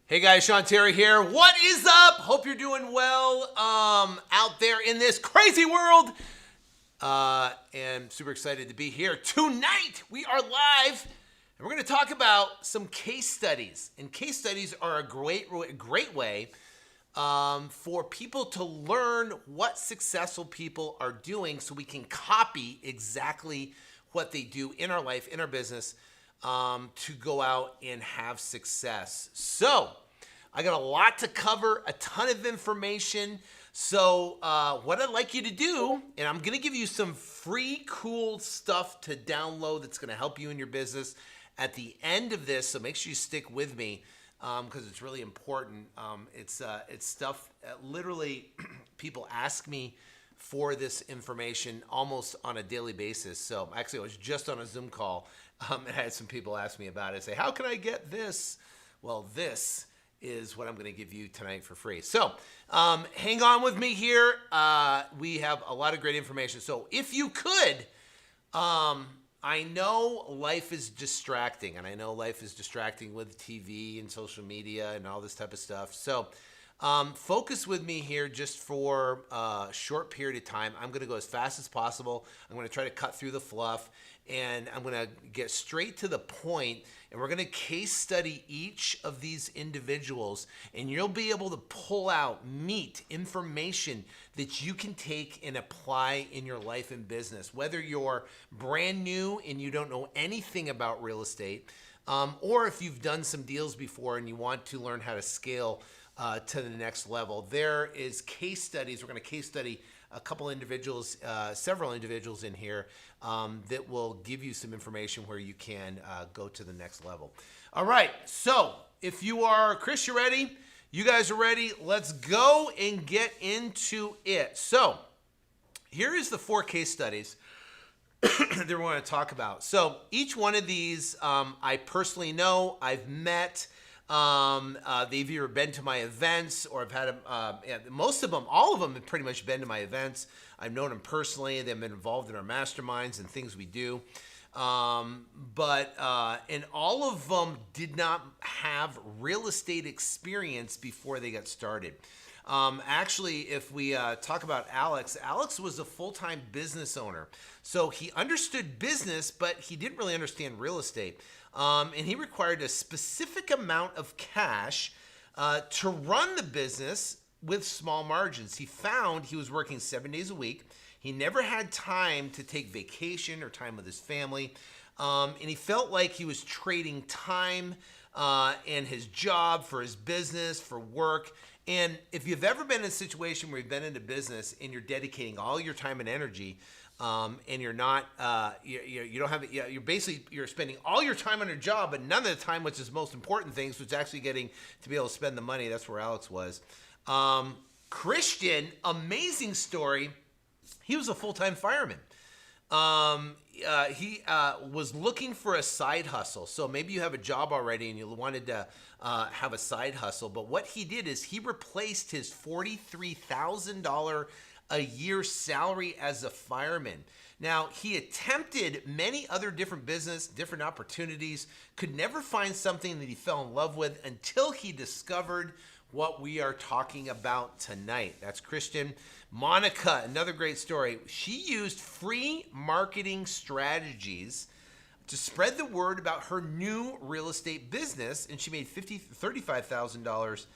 Hey guys, Sean Terry here. What is up? Hope you're doing well out there in this crazy world. And super excited to be here. Tonight, we are live, and we're going to talk about some case studies. And case studies are a great way for people to learn what successful people are doing so we can copy exactly what they do in our life, in our business, to go out and have success. So I got a lot to cover, a ton of information. So what I'd like you to do, and I'm going to give you some free cool stuff to download that's going to help you in your business at the end of this. So make sure you stick with me because it's really important. It's stuff literally people ask me for this information almost on a daily basis. So actually I was just on a Zoom call and I had some people ask me about it. Say, how can I get this? Well, this is what I'm going to give you tonight for free. So hang on with me here. We have a lot of great information. So if you could, I know life is distracting, and I know life is distracting with TV and social media and all this type of stuff. So focus with me here just for a short period of time. I'm going to go as fast as possible. I'm going to try to cut through the fluff, and I'm going to get straight to the point, and we're going to case study each of these individuals, and you'll be able to pull out information that you can take and apply in your life and business, whether you're brand new and you don't know anything about real estate, or if you've done some deals before and you want to learn how to scale to the next level. There is case studies. We're going to case study a couple individuals, several individuals in here that will give you some information where you can go to the next level. All right, so if you are, Chris, you ready? You guys are ready? Let's go and get into it. So here is the 4 case studies that we want to talk about. So each one of these I personally know, I've met. They've either been to my events or I've had them, most of them, all of them have pretty much been to my events. I've known them personally. They've been involved in our masterminds and things we do. And all of them did not have real estate experience before they got started. Actually, if we talk about Alex was a full-time business owner. So he understood business, but he didn't really understand real estate. And he required a specific amount of cash to run the business with small margins. He found he was working 7 days a week. He never had time to take vacation or time with his family. And he felt like he was trading time and his job for his business, for work. And if you've ever been in a situation where you've been into business and you're dedicating all your time and energy, and you're not, you don't have it. You're spending all your time on your job, but none of the time, which is the most important things, which is actually getting to be able to spend the money. That's where Alex was. Christian, amazing story. He was a full-time fireman. He was looking for a side hustle. So maybe you have a job already and you wanted to have a side hustle. But what he did is he replaced his $43,000 a year salary as a fireman. Now, he attempted many other different business, different opportunities, could never find something that he fell in love with until he discovered what we are talking about tonight. That's Christian. Monica, another great story. She used free marketing strategies to spread the word about her new real estate business, and she made $35,000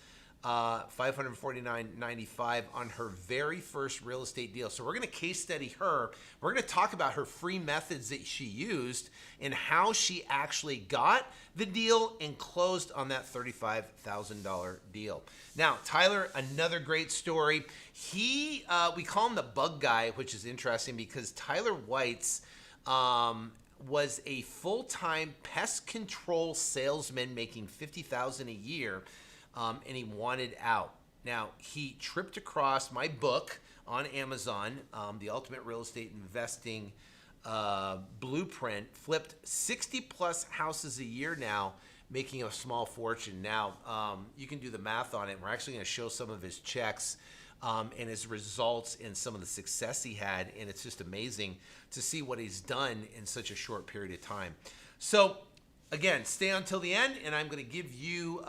$549.95 on her very first real estate deal. So we're going to case study her. We're going to talk about her free methods that she used and how she actually got the deal and closed on that $35,000 deal. Now, Tyler, another great story. We call him the bug guy, which is interesting because Tyler White's was a full-time pest control salesman making $50,000 a year. And he wanted out. Now, he tripped across my book on Amazon, The Ultimate Real Estate Investing Blueprint, flipped 60 plus houses a year now, making a small fortune. Now, you can do the math on it. We're actually going to show some of his checks and his results and some of the success he had. And it's just amazing to see what he's done in such a short period of time. So again, stay until the end, and I'm going to give you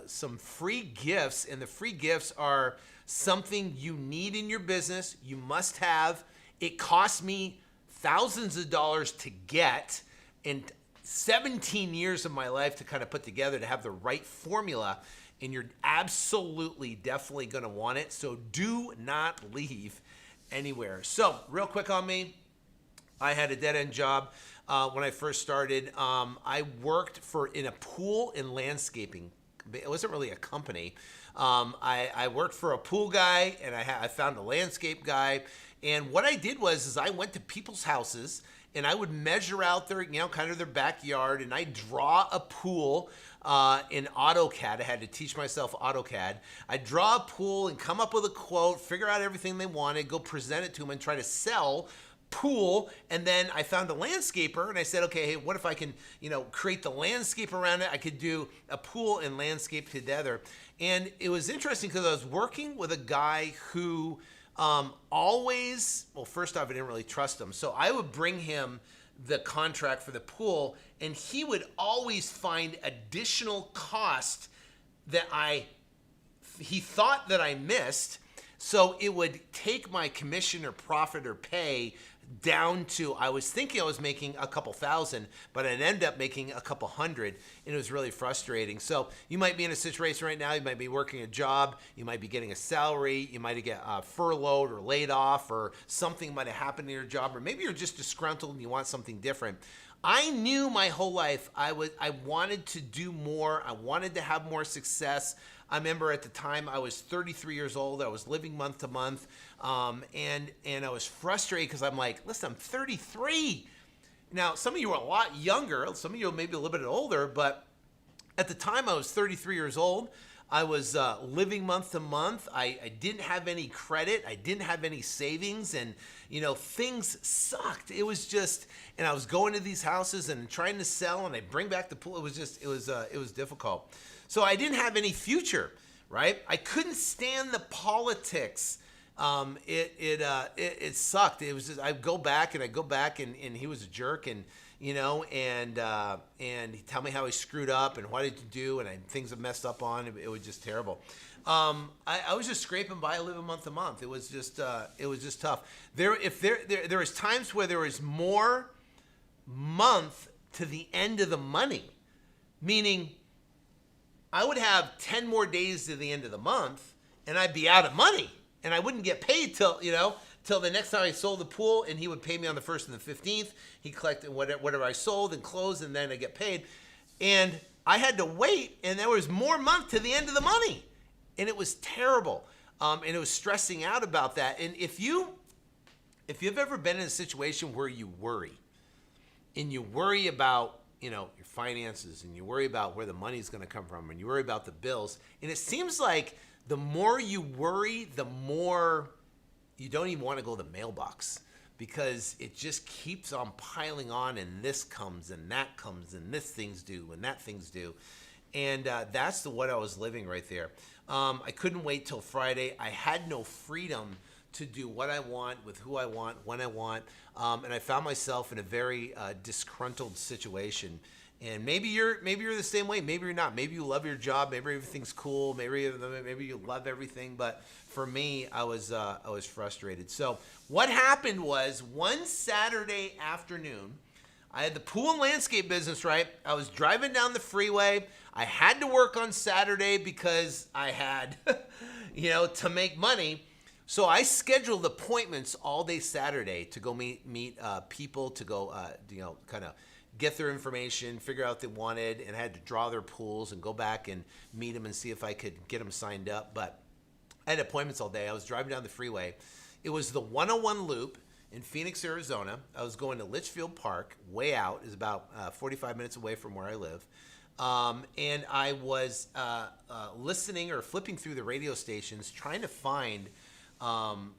some free gifts. And the free gifts are something you need in your business, you must have. It cost me thousands of dollars to get, and 17 years of my life to kind of put together to have the right formula. And you're absolutely, definitely going to want it. So do not leave anywhere. So real quick on me, I had a dead-end job when I first started. I worked in a pool and landscaping. It wasn't really a company. I worked for a pool guy, and I found a landscape guy. And what I did was I went to people's houses, and I would measure out their, kind of their backyard, and I draw a pool in AutoCAD. I had to teach myself AutoCAD. I'd draw a pool and come up with a quote, figure out everything they wanted, go present it to them, and try to sell pool. And then I found a landscaper, and I said, okay, hey, what if I can, create the landscape around it? I could do a pool and landscape together. And it was interesting because I was working with a guy who first off, I didn't really trust him. So I would bring him the contract for the pool, and he would always find additional cost that he thought that I missed. So it would take my commission or profit or pay down to, I was thinking I was making a couple thousand, but I'd end up making a couple hundred, and it was really frustrating. So you might be in a situation right now, you might be working a job, you might be getting a salary, you might get furloughed or laid off, or something might have happened in your job, or maybe you're just disgruntled and you want something different. I knew my whole life I wanted to do more. I wanted to have more success. I remember at the time I was 33 years old. I was living month to month, and I was frustrated because I'm like, listen, I'm 33. Now, some of you are a lot younger. Some of you are maybe a little bit older, but at the time I was 33 years old. I was living month to month. I didn't have any credit. I didn't have any savings, and things sucked. It was just, and I was going to these houses and trying to sell, and I bring back the pool. It was difficult. So I didn't have any future, right? I couldn't stand the politics. It sucked. It was just, I'd go back, and he was a jerk, and he'd tell me how he screwed up and what did you do, and things have messed up on. It was just terrible. I was just scraping by, living month to month. It was just tough. There was times where there was more month to the end of the money, meaning I would have 10 more days to the end of the month, and I'd be out of money, and I wouldn't get paid till the next time I sold the pool, and he would pay me on the 1st and the 15th. He collected whatever I sold and closed, and then I get paid. And I had to wait, and there was more month to the end of the money, and it was terrible. And it was stressing out about that. And if you've ever been in a situation where you worry, and you worry about your finances, and you worry about where the money's going to come from, and you worry about the bills, and it seems like the more you worry, the more you don't even want to go to the mailbox, because it just keeps on piling on, and this comes and that comes, and this thing's due and that thing's due. And that's what I was living right there. I couldn't wait till Friday. I had no freedom to do what I want, with who I want, when I want. And I found myself in a very disgruntled situation. And maybe you're the same way. Maybe you're not. Maybe you love your job. Maybe everything's cool. Maybe you love everything. But for me, I was frustrated. So what happened was, one Saturday afternoon, I had the pool and landscape business, right? I was driving down the freeway. I had to work on Saturday because I had, to make money. So I scheduled appointments all day Saturday to go meet people, to go, kind of get their information, figure out what they wanted, and I had to draw their pools and go back and meet them and see if I could get them signed up. But I had appointments all day. I was driving down the freeway. It was the 101 loop in Phoenix, Arizona. I was going to Litchfield Park, way out. It's about 45 minutes away from where I live. And I was listening or flipping through the radio stations, trying to find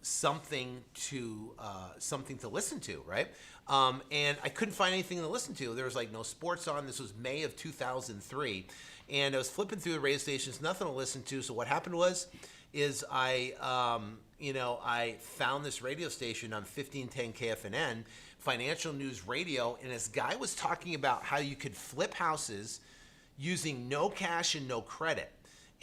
something to listen to, right? And I couldn't find anything to listen to. There was no sports on. This was May of 2003. And I was flipping through the radio stations, nothing to listen to. So what happened was, is I found this radio station on 1510 KFNN, Financial News Radio, and this guy was talking about how you could flip houses using no cash and no credit.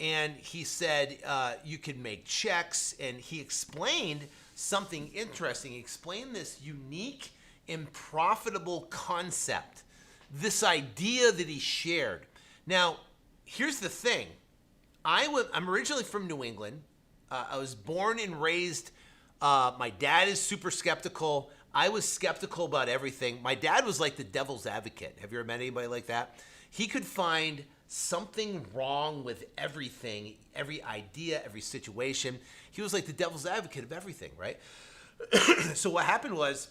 And he said you could make checks, and he explained something interesting. He explained this unique and profitable concept, this idea that he shared. Now, here's the thing. I'm originally from New England. I was born and raised. My dad is super skeptical. I was skeptical about everything. My dad was like the devil's advocate. Have you ever met anybody like that? He could find something wrong with everything, every idea, every situation. He was like the devil's advocate of everything, right? So what happened was,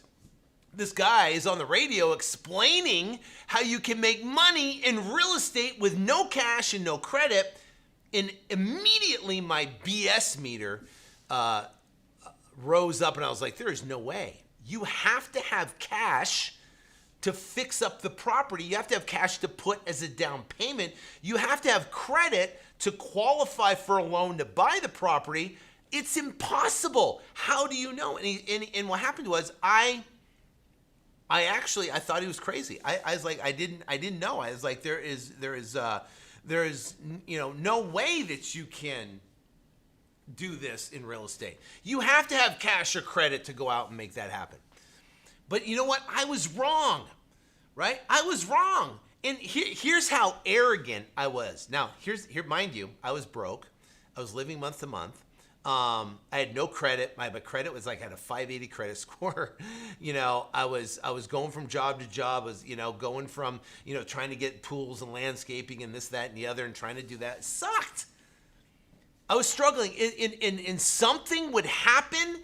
this guy is on the radio explaining how you can make money in real estate with no cash and no credit. And immediately my BS meter rose up, and I was like, there is no way. You have to have cash to fix up the property. You have to have cash to put as a down payment. You have to have credit to qualify for a loan to buy the property. It's impossible. How do you know? And what happened was I thought he was crazy. I was like, I didn't know. I was like, there is no way that you can do this in real estate. You have to have cash or credit to go out and make that happen. But you know what? I was wrong, right? I was wrong. And here's how arrogant I was. Now, mind you, I was broke. I was living month to month. I had no credit. My credit was like, I had a 580 credit score. I was going from job to job. I was, going from, trying to get pools and landscaping and this, that, and the other, and trying to do that. It sucked. I was struggling. And something would happen.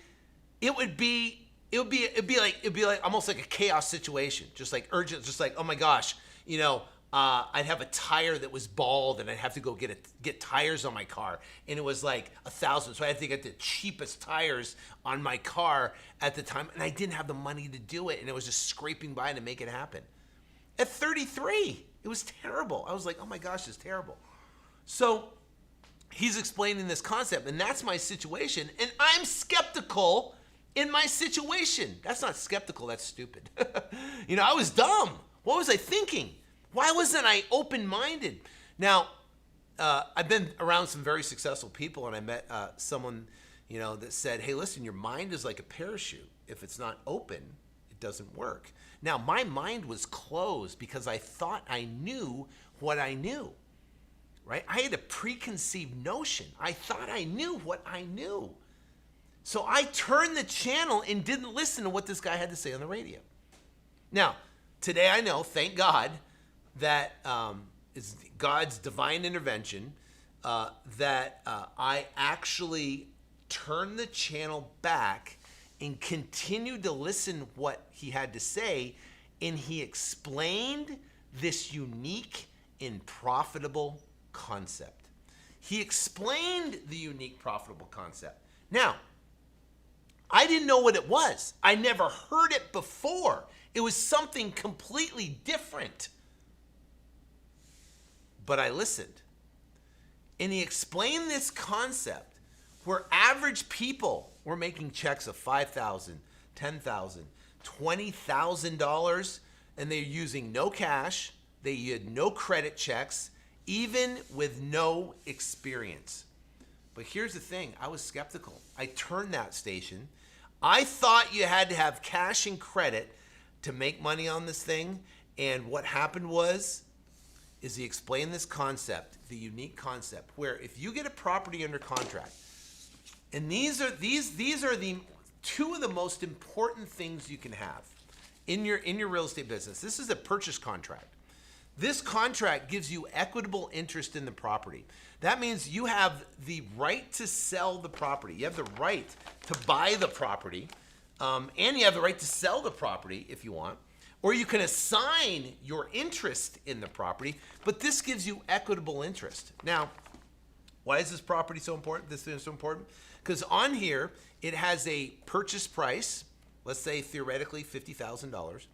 It'd be like almost like a chaos situation, just like urgent, just like, oh my gosh, I'd have a tire that was bald, and I'd have to go get tires on my car, and it was like $1,000. So I had to get the cheapest tires on my car at the time, and I didn't have the money to do it, and I was just scraping by to make it happen. At 33, it was terrible. I was like, oh my gosh, it's terrible. So he's explaining this concept, and that's my situation, and I'm skeptical in my situation. That's not skeptical, that's stupid. I was dumb. What was I thinking? Why wasn't I open-minded? Now, I've been around some very successful people, and I met someone, that said, hey, listen, your mind is like a parachute. If it's not open, it doesn't work. Now, my mind was closed because I thought I knew what I knew, right? I had a preconceived notion. I thought I knew what I knew. So I turned the channel and didn't listen to what this guy had to say on the radio. Now, today I know, thank God, that is God's divine intervention, that I actually turned the channel back and continued to listen what he had to say, and he explained this unique and profitable concept. He explained the unique profitable concept. Now, I didn't know what it was. I never heard it before. It was something completely different. But I listened. And he explained this concept where average people were making checks of $5,000, $10,000, $20,000, and they're using no cash. They had no credit checks, even with no experience. But here's the thing. I was skeptical. I turned that station. I thought you had to have cash and credit to make money on this thing. And what happened is he explained this concept, the unique concept, where if you get a property under contract, and these are the two of the most important things you can have in your real estate business. This is a purchase contract. This contract gives you equitable interest in the property. That means you have the right to sell the property. You have the right to buy the property, and you have the right to sell the property if you want. Or you can assign your interest in the property, but this gives you equitable interest. Now, why is this property so important? This is so important? Because on here, it has a purchase price, let's say theoretically $50,000,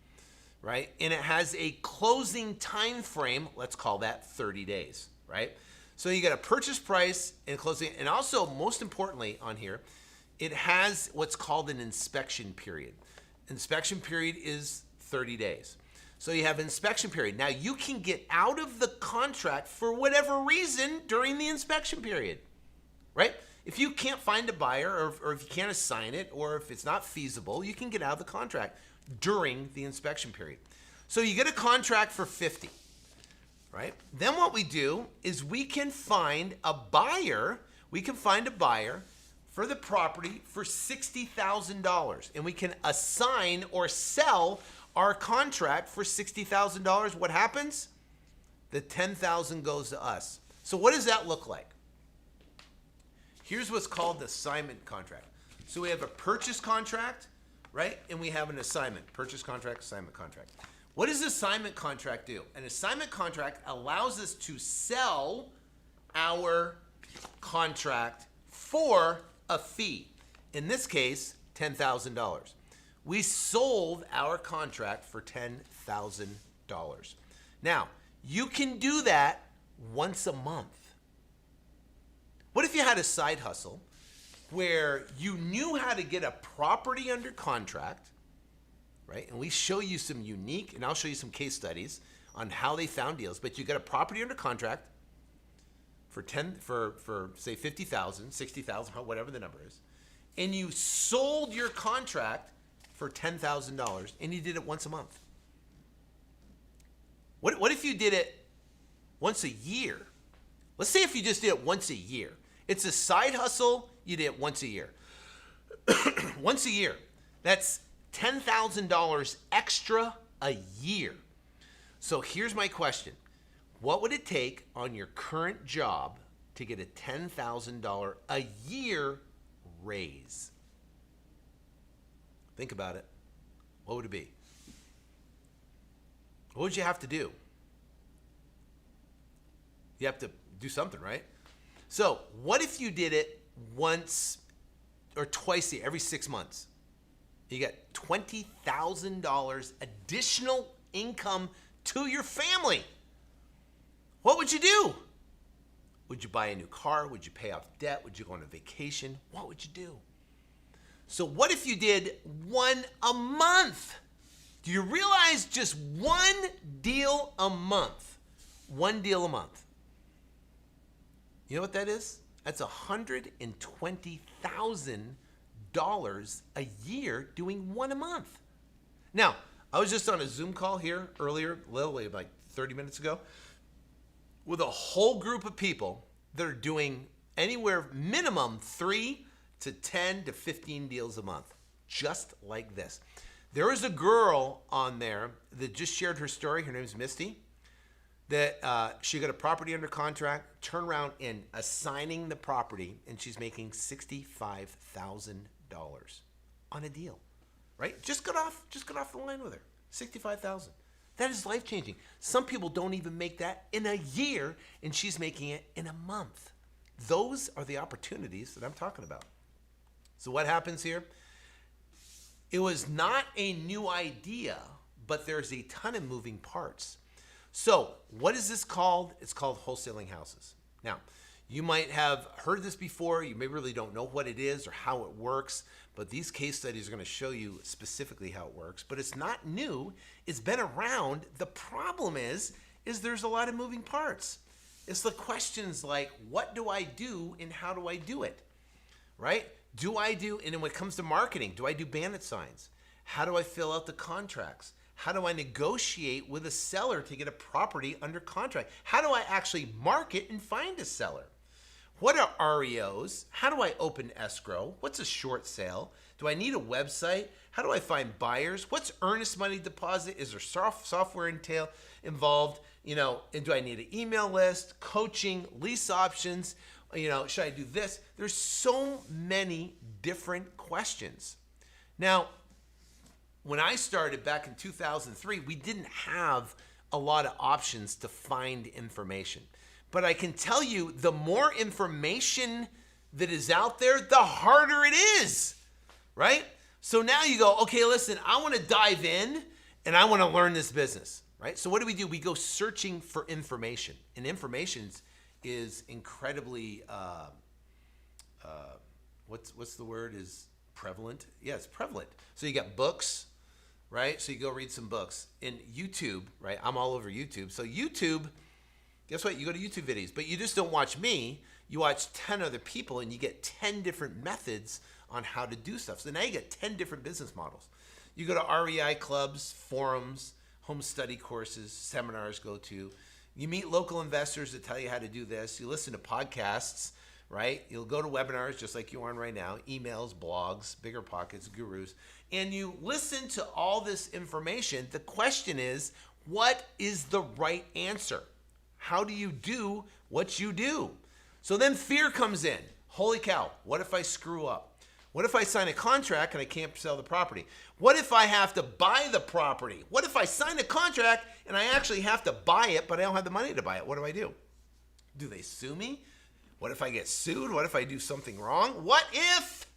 right? And it has a closing time frame, let's call that 30 days, right? So you get a purchase price and closing, and also most importantly on here, it has what's called an inspection period. Inspection period is 30 days. So you have inspection period. Now you can get out of the contract for whatever reason during the inspection period, right? If you can't find a buyer or if you can't assign it or if it's not feasible, you can get out of the contract during the inspection period. So you get a contract for 50, right? Then what we do is we can find a buyer. We can find a buyer for the property for $60,000, and we can assign or sell our contract for $60,000. What happens? The $10,000 goes to us. So what does that look like? Here's what's called the assignment contract. So we have a purchase contract, right? And we have an assignment. Purchase contract, assignment contract. What does assignment contract do? An assignment contract allows us to sell our contract for a fee. In this case, $10,000. We sold our contract for $10,000. Now, you can do that once a month. What if you had a side hustle where you knew how to get a property under contract, right? And we show you some unique, and I'll show you some case studies on how they found deals, but you got a property under contract for say 50,000, 60,000, whatever the number is, and you sold your contract for $10,000 and you did it once a month. What if you did it once a year? Let's say if you just did it once a year. It's a side hustle, you did it once a year. Once a year. That's $10,000 extra a year. So here's my question. What would it take on your current job to get a $10,000 a year raise? Think about it. What would it be? What would you have to do? You have to do something, right? So what if you did it once or twice a year, every 6 months? You get $20,000 additional income to your family. What would you do? Would you buy a new car? Would you pay off debt? Would you go on a vacation? What would you do? So what if you did one a month? Do you realize just one deal a month? One deal a month. You know what that is? That's $120,000 a year doing one a month. Now, I was just on a Zoom call here earlier, literally like 30 minutes ago, with a whole group of people that are doing anywhere minimum 3 to 10 to 15 deals a month, just like this. There was a girl on there that just shared her story. Her name is Misty. That she got a property under contract, turned around and assigning the property, and she's making $65,000 on a deal, right? Just got off the line with her, $65,000. That is life changing. Some people don't even make that in a year, and she's making it in a month. Those are the opportunities that I'm talking about. So what happens here? It was not a new idea, but there's a ton of moving parts. So what is this called? It's called wholesaling houses. Now, you might have heard this before. You maybe really don't know what it is or how it works, but these case studies are going to show you specifically how it works. But it's not new. It's been around. The problem is there's a lot of moving parts. It's the questions like, what do I do and how do I do it, right? And then when it comes to marketing, do I do bandit signs? How do I fill out the contracts? How do I negotiate with a seller to get a property under contract? How do I actually market and find a seller? What are REOs? How do I open escrow? What's a short sale? Do I need a website? How do I find buyers? What's earnest money deposit? Is there software involved? And do I need an email list, coaching, lease options? Should I do this? There's so many different questions. Now, when I started back in 2003, we didn't have a lot of options to find information. But I can tell you, the more information that is out there, the harder it is, right? So now you go, okay, listen, I want to dive in and I want to learn this business, right? So what do? We go searching for information. And information is incredibly, what's the word, is prevalent? Yeah, it's prevalent. So you got books, right? So you go read some books. In YouTube, right? I'm all over YouTube. So YouTube, guess what? You go to YouTube videos, but you just don't watch me. You watch 10 other people and you get 10 different methods on how to do stuff. So now you get 10 different business models. You go to REI clubs, forums, home study courses, seminars go to. You meet local investors that tell you how to do this. You listen to podcasts, right? You'll go to webinars just like you're on right now, emails, blogs, bigger pockets, gurus, and you listen to all this information. The question is, what is the right answer? How do you do what you do? So then fear comes in. Holy cow, what if I screw up? What if I sign a contract and I can't sell the property? What if I have to buy the property? What if I sign a contract and I actually have to buy it, but I don't have the money to buy it? What do? Do they sue me? What if I get sued? What if I do something wrong? What if,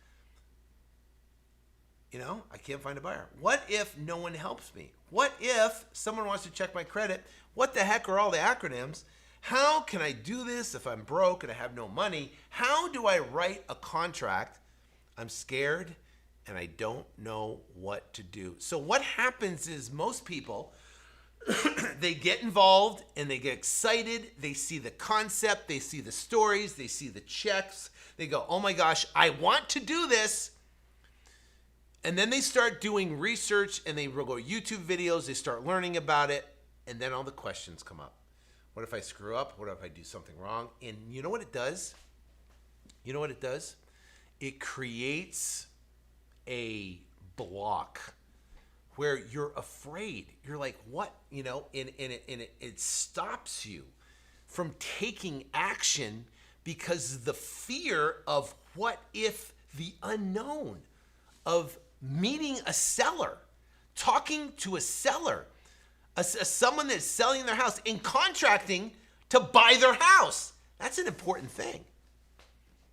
I can't find a buyer? What if no one helps me? What if someone wants to check my credit? What the heck are all the acronyms? How can I do this if I'm broke and I have no money? How do I write a contract? I'm scared and I don't know what to do. So what happens is most people, they get involved and they get excited. They see the concept, they see the stories, they see the checks. They go, oh my gosh, I want to do this. And then they start doing research and they go to YouTube videos, they start learning about it, and then all the questions come up. What if I screw up? What if I do something wrong? And you know what it does? It creates a block where you're afraid. You're like, what? And it stops you from taking action because the fear of what if, the unknown, of meeting a seller, talking to a seller, someone that's selling their house and contracting to buy their house. That's an important thing.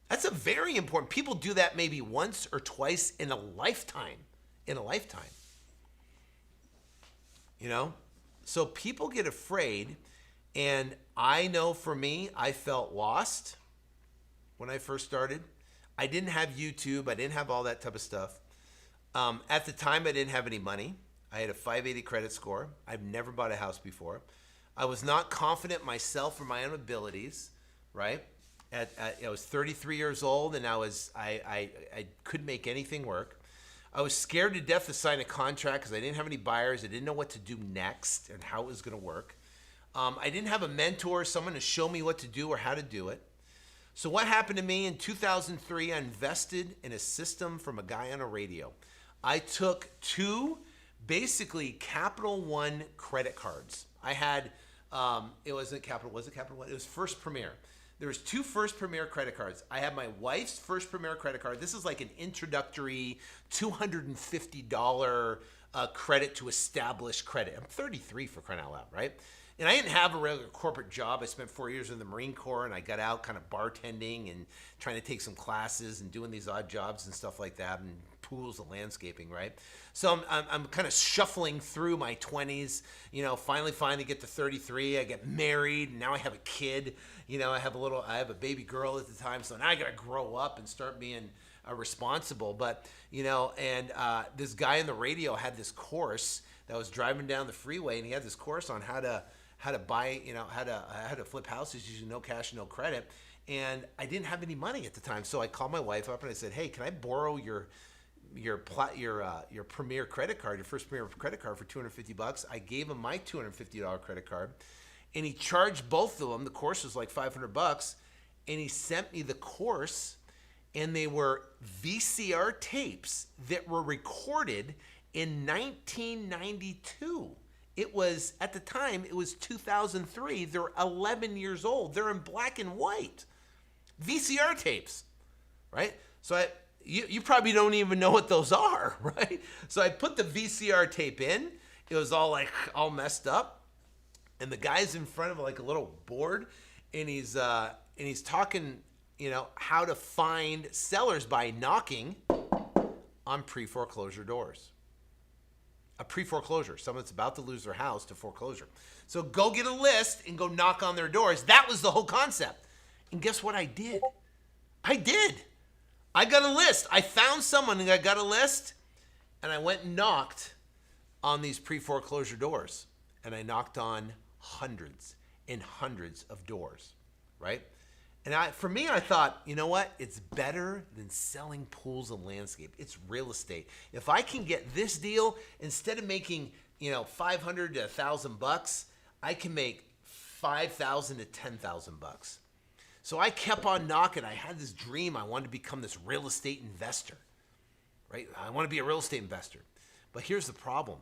That's a very important. People do that maybe once or twice in a lifetime. So people get afraid, and I know for me, I felt lost when I first started. I didn't have YouTube. I didn't have all that type of stuff. At the time, I didn't have any money. I had a 580 credit score. I've never bought a house before. I was not confident myself or my own abilities, right? I was 33 years old, and I couldn't make anything work. I was scared to death to sign a contract because I didn't have any buyers. I didn't know what to do next and how it was going to work. I didn't have a mentor, someone to show me what to do or how to do it. So what happened to me in 2003, I invested in a system from a guy on a radio. I took two basically Capital One credit cards. I had, it wasn't Capital, was it Capital One? It was First Premier. There was two First Premier credit cards. I had my wife's First Premier credit card. This is like an introductory $250 credit to establish credit. I'm 33 for crying out loud, right? And I didn't have a regular corporate job. I spent 4 years in the Marine Corps, and I got out kind of bartending and trying to take some classes and doing these odd jobs and stuff like that, and pools and landscaping, right? So I'm kind of shuffling through my 20s, finally get to 33. I get married, and now I have a kid. I have a baby girl at the time, so now I got to grow up and start being responsible. But, this guy on the radio had this course that was driving down the freeway, and he had this course on how to buy, how to flip houses using no cash, no credit. And I didn't have any money at the time. So I called my wife up and I said, hey, can I borrow your Premier credit card, your First Premier credit card for $250? I gave him my $250 credit card, and he charged both of them. The course was like $500, and he sent me the course, and they were VCR tapes that were recorded in 1992. It was, at the time, it was 2003. They're 11 years old. They're in black and white. VCR tapes, right? So you probably don't even know what those are, right? So I put the VCR tape in. It was all messed up. And the guy's in front of like a little board, and he's talking, how to find sellers by knocking on pre-foreclosure doors. A pre-foreclosure, someone that's about to lose their house to foreclosure. So go get a list and go knock on their doors. That was the whole concept. And guess what I did? I did. I got a list. I found someone and I got a list, and I went and knocked on these pre-foreclosure doors. And I knocked on hundreds and hundreds of doors, right? And for me, I thought, you know what? It's better than selling pools and landscape. It's real estate. If I can get this deal, instead of making, $500 to $1,000, I can make $5,000 to $10,000. So I kept on knocking. I had this dream. I wanted to become this real estate investor, right? I want to be a real estate investor. But here's the problem.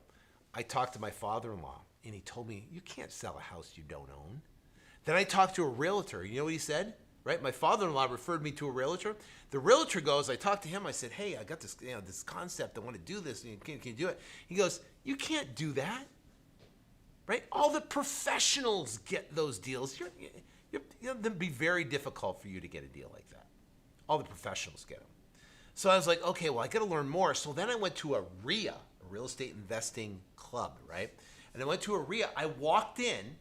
I talked to my father-in-law, and he told me, you can't sell a house you don't own. Then I talked to a realtor. You know what he said? Right? My father-in-law referred me to a realtor. The realtor goes, I talked to him. I said, hey, I got this, this concept. I want to do this. Can you do it? He goes, you can't do that. Right? All the professionals get those deals. It'd be very difficult for you to get a deal like that. All the professionals get them. So I was like, okay, well, I got to learn more. So then I went to a RIA, a real estate investing club, right? And I went to a RIA. I walked in,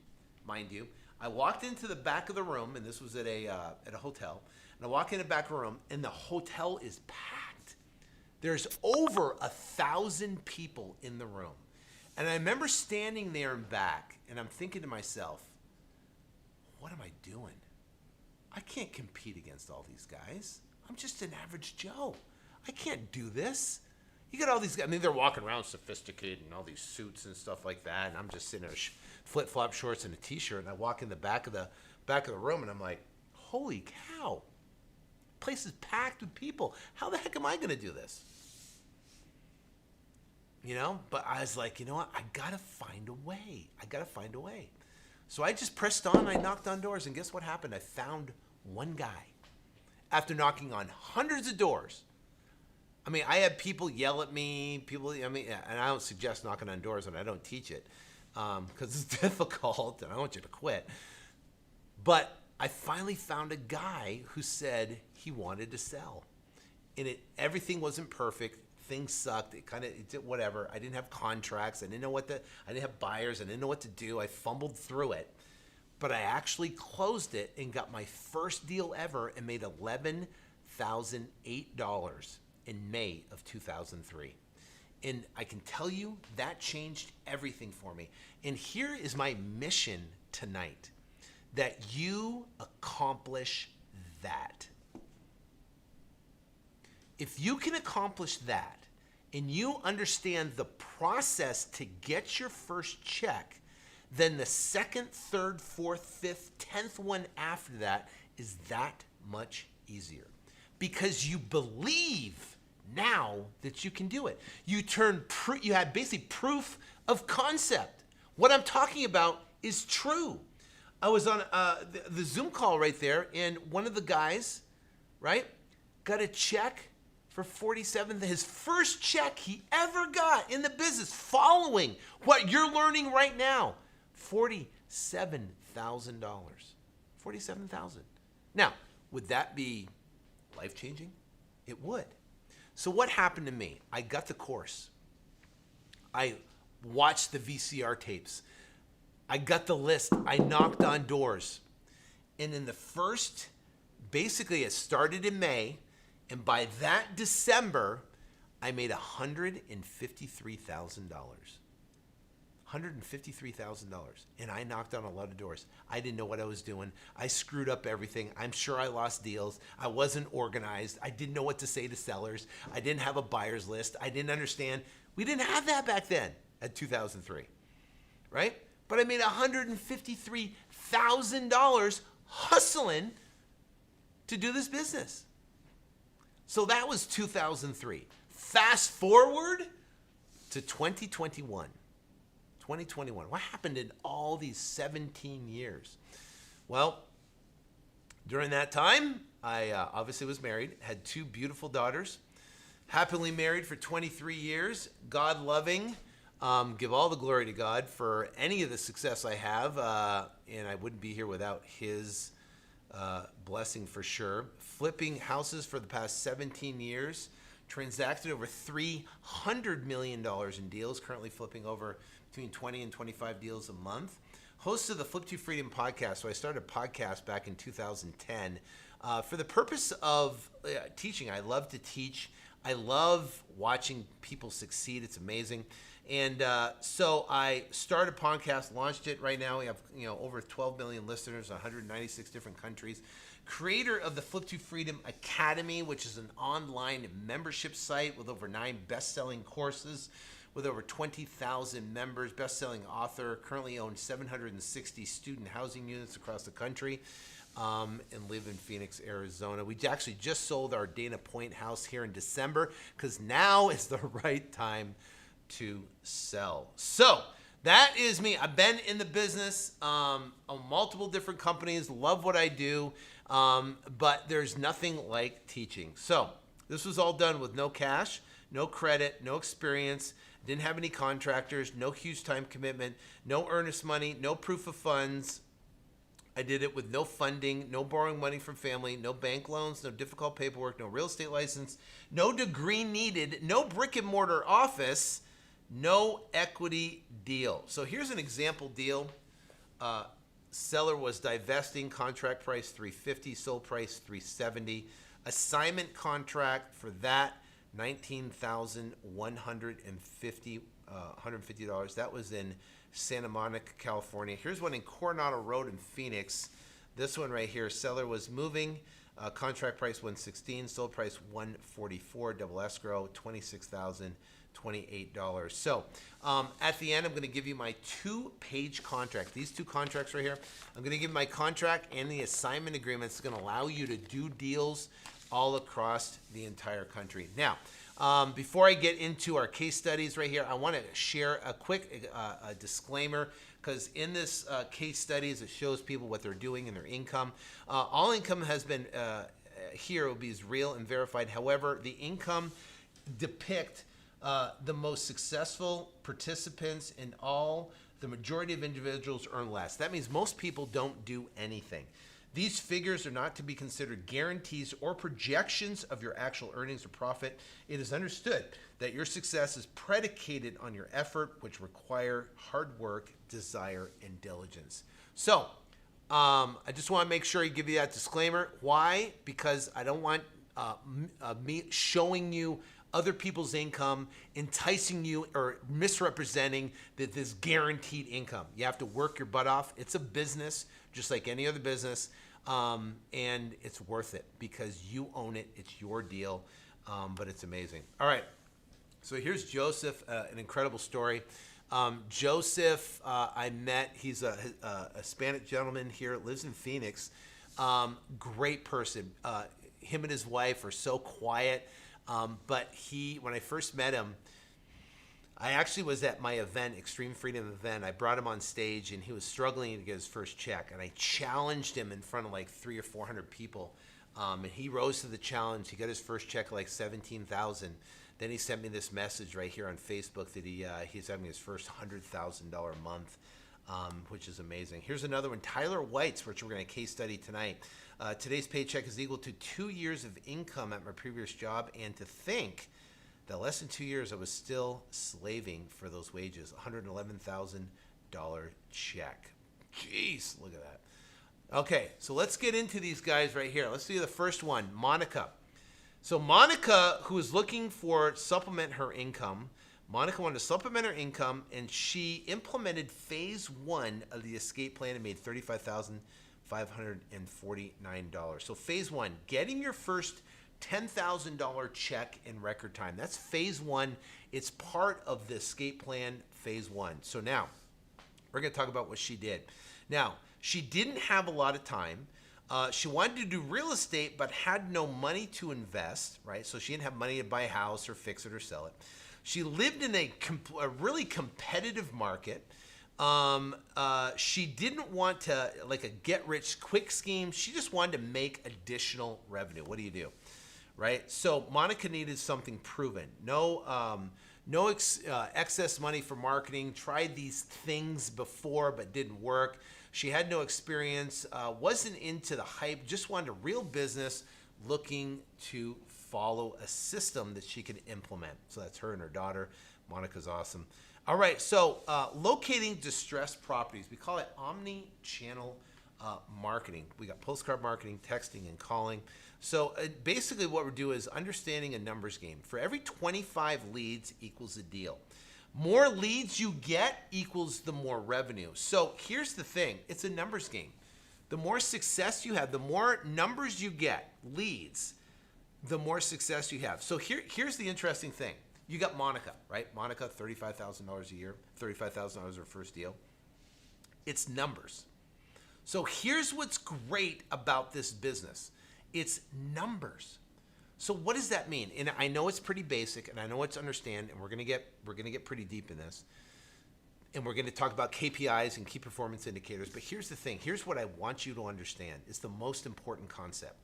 mind you, I walked into the back of the room, and this was at a hotel. And I walk in the back of the room, and the hotel is packed. There's over 1,000 people in the room. And I remember standing there and back, and I'm thinking to myself, what am I doing? I can't compete against all these guys. I'm just an average Joe. I can't do this. You got all these guys. I mean, they're walking around sophisticated and all these suits and stuff like that, and I'm just sitting there, flip-flop shorts and a T-shirt, and I walk in the back of the room, and I'm like, holy cow. Place is packed with people. How the heck am I going to do this? But I was like, you know what? I got to find a way. So I just pressed on. I knocked on doors, and guess what happened? I found one guy. After knocking on hundreds of doors, I mean, I had people yell at me, and I don't suggest knocking on doors, and I don't teach it because it's difficult, and I want you to quit. But I finally found a guy who said he wanted to sell, and everything wasn't perfect. Things sucked. It did whatever. I didn't have contracts. I didn't have buyers. I didn't know what to do. I fumbled through it. But I actually closed it and got my first deal ever and made $11,008 in May of 2003. And I can tell you that changed everything for me. And here is my mission tonight, that you accomplish that. If you can accomplish that and you understand the process to get your first check, then the second, third, fourth, fifth, 10th one after that is that much easier. Because you believe now that you can do it. You have basically proof of concept. What I'm talking about is true. I was on the Zoom call right there, and one of the guys, right, got a check for his first check he ever got in the business, following what you're learning right now. $47,000. $47,000. Now, would that be life-changing? It would. So what happened to me? I got the course. I watched the VCR tapes. I got the list. I knocked on doors. And in the first, basically it started in May, and by that December, I made $153,000. $153,000. And I knocked on a lot of doors. I didn't know what I was doing. I screwed up everything. I'm sure I lost deals. I wasn't organized. I didn't know what to say to sellers. I didn't have a buyer's list. I didn't understand. We didn't have that back then at 2003, right? But I made $153,000 hustling to do this business. So that was 2003. Fast forward to 2021. 2021. What happened in all these 17 years? Well, during that time, I obviously was married, had 2 beautiful daughters, happily married for 23 years, God loving. Give all the glory to God for any of the success I have, and I wouldn't be here without His blessing for sure. Flipping houses for the past 17 years, transacted over $300 million in deals, currently flipping over between 20 and 25 deals a month. host of the Flip to Freedom podcast. So I started a podcast back in 2010 for the purpose of teaching. I love to teach. I love watching people succeed. It's amazing. And so I started a podcast, launched it. Right now we have over 12 million listeners, 196 different countries. Creator of the Flip to Freedom Academy, which is an online membership site with over 9 best-selling courses, with over 20,000 members, best-selling author, currently owns 760 student housing units across the country, and live in Phoenix, Arizona. We actually just sold our Dana Point house here in December because now is the right time to sell. So that is me. I've been in the business on multiple different companies, love what I do, but there's nothing like teaching. So this was all done with no cash, no credit, no experience, didn't have any contractors, no huge time commitment, no earnest money, no proof of funds. I did it with no funding, no borrowing money from family, no bank loans, no difficult paperwork, no real estate license, no degree needed, no brick and mortar office, no equity deal. So here's an example deal. Seller was divesting, contract price $350, sold price $370. Assignment contract for that $19,150. That was in Santa Monica, California. Here's one in Coronado Road in Phoenix. This one right here, seller was moving, contract price $116, sold price $144, double escrow $26,028. So at the end, I'm going to give you my 2-page contract. These 2 contracts right here, I'm going to give my contract and the assignment agreement. It's going to allow you to do deals all across the entire country. Now, before I get into our case studies right here, I want to share a quick disclaimer, because in this case studies, it shows people what they're doing and their income. All income has been here will be real and verified. However, the income depict the most successful participants in all. The majority of individuals earn less. That means most people don't do anything. These figures are not to be considered guarantees or projections of your actual earnings or profit. It is understood that your success is predicated on your effort, which require hard work, desire, and diligence. So I just want to make sure I give you that disclaimer. Why? Because I don't want me showing you other people's income, enticing you or misrepresenting that this guaranteed income. You have to work your butt off. It's a business, just like any other business, and it's worth it because you own it. It's your deal, but it's amazing. All right, so here's Joseph, an incredible story. Joseph, I met. He's a Hispanic gentleman here, lives in Phoenix. Great person. Him and his wife are so quiet. But when I first met him, I actually was at my event, Extreme Freedom event. I brought him on stage, and he was struggling to get his first check. And I challenged him in front of like 300 or 400 people. And he rose to the challenge. He got his first check of like $17,000. Then he sent me this message right here on Facebook that he's having his first $100,000 a month, which is amazing. Here's another one, Tyler White's, which we're going to case study tonight. Today's paycheck is equal to 2 years of income at my previous job, and to think that less than 2 years I was still slaving for those wages. $111,000 check. Jeez, look at that. Okay, so let's get into these guys right here. Let's do the first one, Monica. So Monica, who is looking for supplement her income, Monica wanted to supplement her income, and she implemented phase 1 of the escape plan and made $35,549. So phase 1, getting your first $10,000 check in record time. That's phase 1. It's part of the escape plan, phase 1. So now we're going to talk about what she did. Now, she didn't have a lot of time. She wanted to do real estate, but had no money to invest, right? So she didn't have money to buy a house or fix it or sell it. She lived in a really competitive market. She didn't want to, like a get-rich-quick scheme. She just wanted to make additional revenue. What do you do, right? So Monica needed something proven. No excess money for marketing. Tried these things before, but didn't work. She had no experience, wasn't into the hype, just wanted a real business, looking to follow a system that she could implement. So that's her and her daughter, Monica's awesome. All right, so locating distressed properties. We call it omni-channel marketing. We got postcard marketing, texting, and calling. So basically what we're doing is understanding a numbers game. For every 25 leads equals a deal. More leads you get equals the more revenue. So here's the thing. It's a numbers game. The more success you have, the more numbers you get, leads, the more success you have. So here's the interesting thing. You got Monica, right? Monica, $35,000 a year, $35,000 her first deal. It's numbers. So here's what's great about this business. It's numbers. So what does that mean? And I know it's pretty basic, and I know it's understand, and we're gonna get pretty deep in this. And we're gonna talk about KPIs and key performance indicators. But here's the thing. Here's what I want you to understand. It's the most important concept.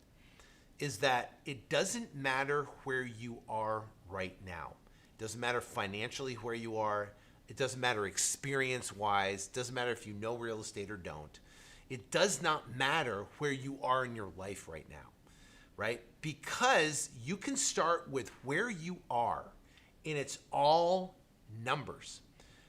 Is that it doesn't matter where you are right now. It doesn't matter financially where you are. It doesn't matter experience-wise. It doesn't matter if you know real estate or don't. It does not matter where you are in your life right now, right? Because you can start with where you are, and it's all numbers.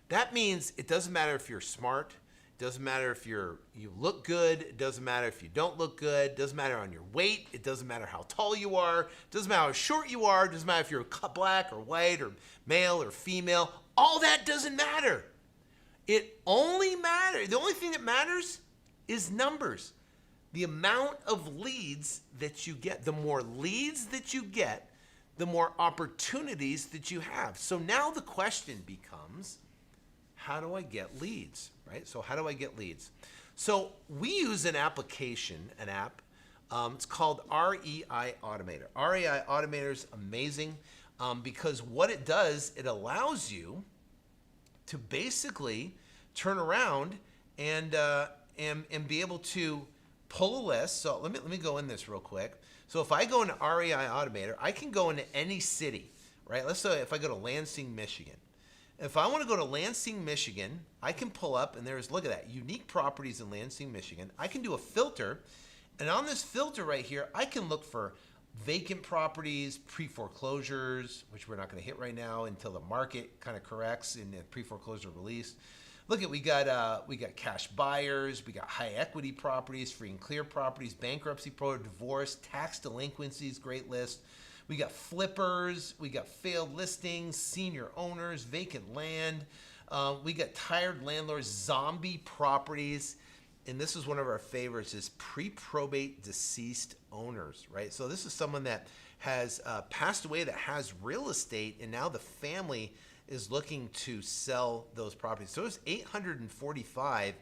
That means it doesn't matter if you're smart. It doesn't matter if you look good. It doesn't matter if you don't look good. It doesn't matter on your weight. It doesn't matter how tall you are. It doesn't matter how short you are. It doesn't matter if you're black or white or male or female. All that doesn't matter. It only matters. The only thing that matters is numbers. The amount of leads that you get. The more leads that you get, the more opportunities that you have. So now the question becomes, how do I get leads, right? So how do I get leads? So we use an application, an app. It's called REI Automator. REI Automator is amazing because what it does, it allows you to basically turn around and be able to pull a list. So let me go in this real quick. So if I go into REI Automator, I can go into any city, right? Let's say if I go to Lansing, Michigan. If I want to go to Lansing, Michigan, I can pull up, and there's, look at that, unique properties in Lansing, Michigan. I can do a filter, and on this filter right here, I can look for vacant properties, pre-foreclosures, which we're not going to hit right now until the market kind of corrects in the pre-foreclosure release. Look at, we got cash buyers, we got high equity properties, free and clear properties, bankruptcy, divorce, tax delinquencies, great list. We got flippers, we got failed listings, senior owners, vacant land. We got tired landlords, zombie properties. And this is one of our favorites, is pre-probate deceased owners, right? So this is someone that has passed away, that has real estate, and now the family is looking to sell those properties. So there's 845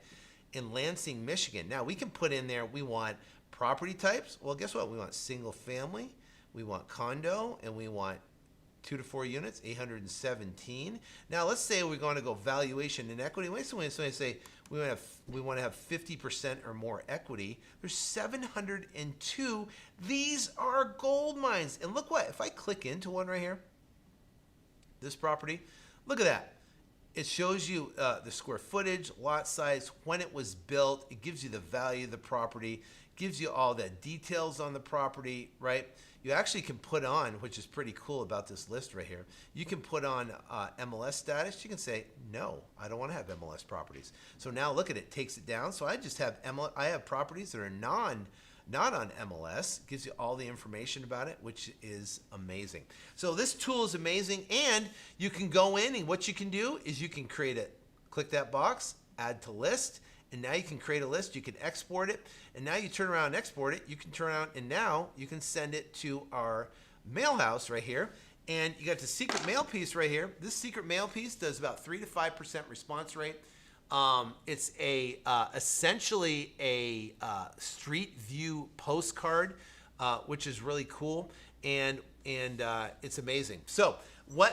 in Lansing, Michigan. Now we can put in there, we want property types. Well, guess what? We want single family. We want condo, and we want 2 to 4 units, 817. Now, let's say we're going to go valuation and equity. Wait, so say we want to have 50% or more equity. There's 702. These are gold mines. And look what, if I click into one right here, this property, look at that. It shows you the square footage, lot size, when it was built. It gives you the value of the property, gives you all the details on the property, right? You actually can put on, which is pretty cool about this list right here, you can put on MLS status. You can say, no, I don't want to have MLS properties. So now look at it, takes it down. So I just have I have properties that are not on MLS. Gives you all the information about it, which is amazing. So this tool is amazing, and you can go in, and what you can do is you can create it. Click that box, add to list, and now you can create a list. You can export it, and now you turn around and export it. You can turn around, and now you can send it to our mail house right here. And you got the secret mail piece right here. This secret mail piece does about 3 to 5% response rate. It's essentially a street view postcard, which is really cool, and it's amazing. So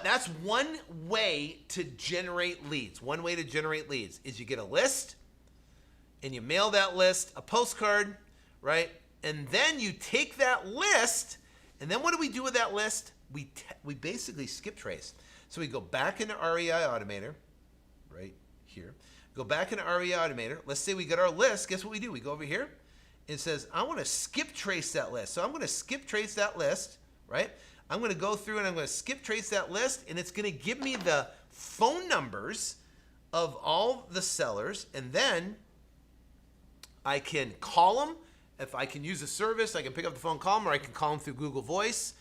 that's one way to generate leads. One way to generate leads is you get a list, and you mail that list a postcard, right? And then you take that list, and then what do we do with that list? We basically skip trace. So we go back into REI Automator, right here. Go back into REI Automator. Let's say we got our list. Guess what we do? We go over here. It says, I want to skip trace that list. So I'm going to skip trace that list, right? I'm going to go through and I'm going to skip trace that list, and it's going to give me the phone numbers of all the sellers, and then I can call them. If I can use a service, I can pick up the phone, call them, or I can call them through Google Voice,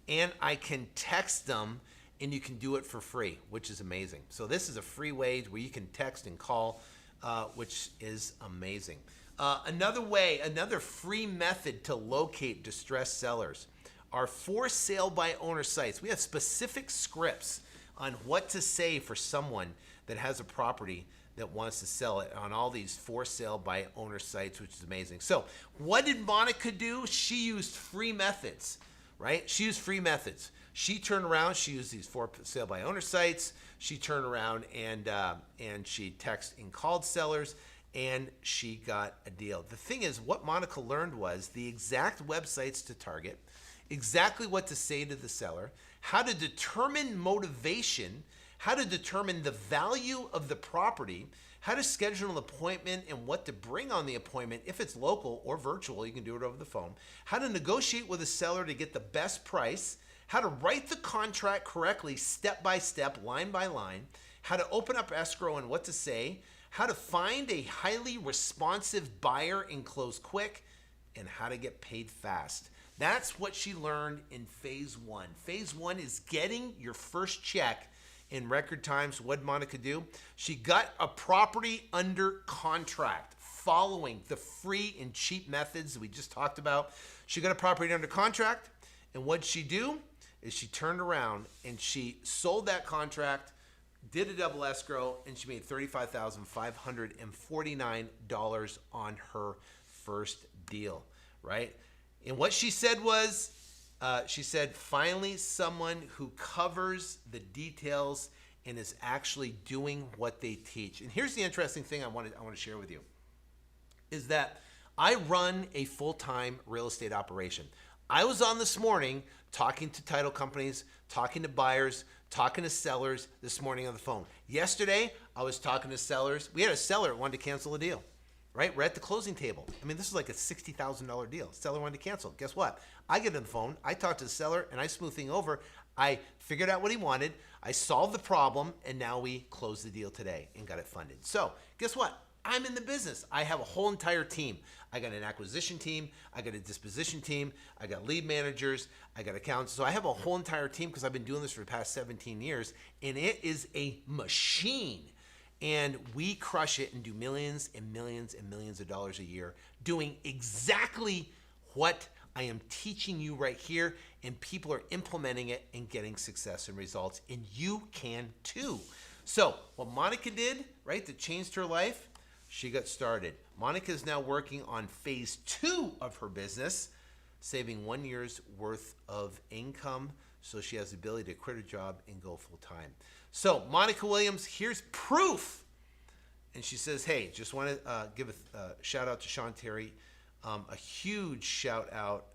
and I can text them, and you can do it for free, which is amazing. So this is a free way where you can text and call, which is amazing. Another free method to locate distressed sellers are for sale by owner sites. We have specific scripts on what to say for someone that has a property that wants to sell it on all these for sale by owner sites, which is amazing. So what did Monica do? She used free methods, right? She used free methods. She turned around, she used these for sale by owner sites. She turned around and she texted and called sellers, and she got a deal. The thing is, what Monica learned was the exact websites to target, exactly what to say to the seller, how to determine motivation, how to determine the value of the property, how to schedule an appointment and what to bring on the appointment. If it's local or virtual, you can do it over the phone. How to negotiate with a seller to get the best price, how to write the contract correctly, step by step, line by line, how to open up escrow and what to say, how to find a highly responsive buyer and close quick, and how to get paid fast. That's what she learned in phase one. Phase one is getting your first check in record time. So what did Monica do? She got a property under contract following the free and cheap methods we just talked about. She got a property under contract, and what she do is she turned around and she sold that contract, did a double escrow, and she made $35,549 on her first deal, right? And what she said was, she said, finally someone who covers the details and is actually doing what they teach. And here's the interesting thing I want to share with you, is that I run a full-time real estate operation. I was on this morning talking to title companies, talking to buyers, talking to sellers this morning on the phone. Yesterday, I was talking to sellers. We had a seller that wanted to cancel a deal. Right? We're at the closing table. I mean, this is like a $60,000 deal. Seller wanted to cancel. Guess what? I get on the phone, I talk to the seller, and I smooth things over. I figured out what he wanted. I solved the problem, and now we closed the deal today and got it funded. So guess what? I'm in the business. I have a whole entire team. I got an acquisition team. I got a disposition team. I got lead managers. I got accountants. So I have a whole entire team because I've been doing this for the past 17 years, and it is a machine. And we crush it and do millions and millions and millions of dollars a year doing exactly what I am teaching you right here, and people are implementing it and getting success and results, and you can too. So what Monica did, right, that changed her life, she got started. Monica is now working on phase 2 of her business, saving 1 year's worth of income, so she has the ability to quit her job and go full time. So Monica Williams, here's proof. And she says, hey, just want to give a shout out to Sean Terry. A huge shout out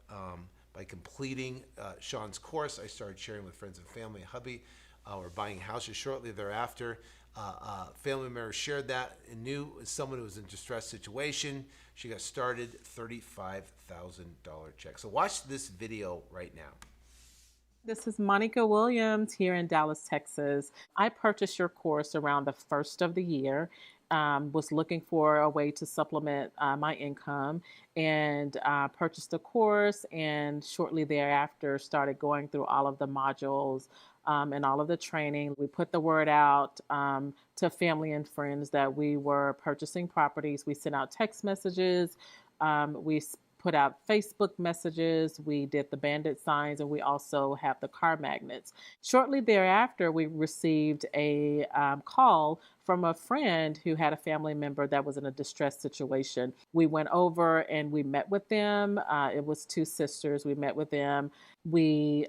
by completing Sean's course. I started sharing with friends and family. Hubby, we're buying houses shortly thereafter. Family member shared that and knew someone who was in a distressed situation. She got started, $35,000 check. So watch this video right now. This is Monica Williams here in Dallas, Texas. I purchased your course around the first of the year, was looking for a way to supplement my income, and purchased the course, and shortly thereafter started going through all of the modules and all of the training. We put the word out to family and friends that we were purchasing properties. We sent out text messages. We put out Facebook messages, we did the bandit signs, and we also have the car magnets. Shortly thereafter, we received a call from a friend who had a family member that was in a distressed situation. We went over and we met with them. It was 2 sisters. We met with them. We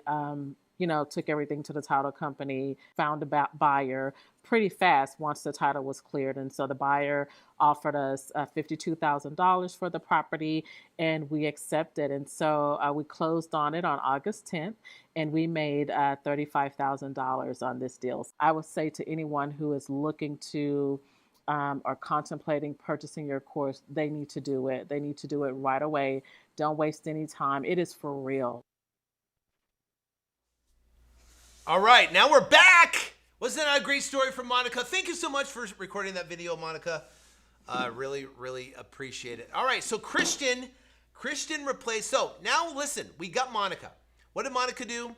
took everything to the title company, found a buyer pretty fast once the title was cleared. And so the buyer offered us $52,000 for the property, and we accepted. And so we closed on it on August 10th, and we made $35,000 on this deal. I would say to anyone who is looking to or contemplating purchasing your course, they need to do it. They need to do it right away. Don't waste any time. It is for real. All right, now we're back. Wasn't that a great story from Monica? Thank you so much for recording that video, Monica. Really, really appreciate it. All right, so Christian replaced. So now listen, we got Monica. What did Monica do?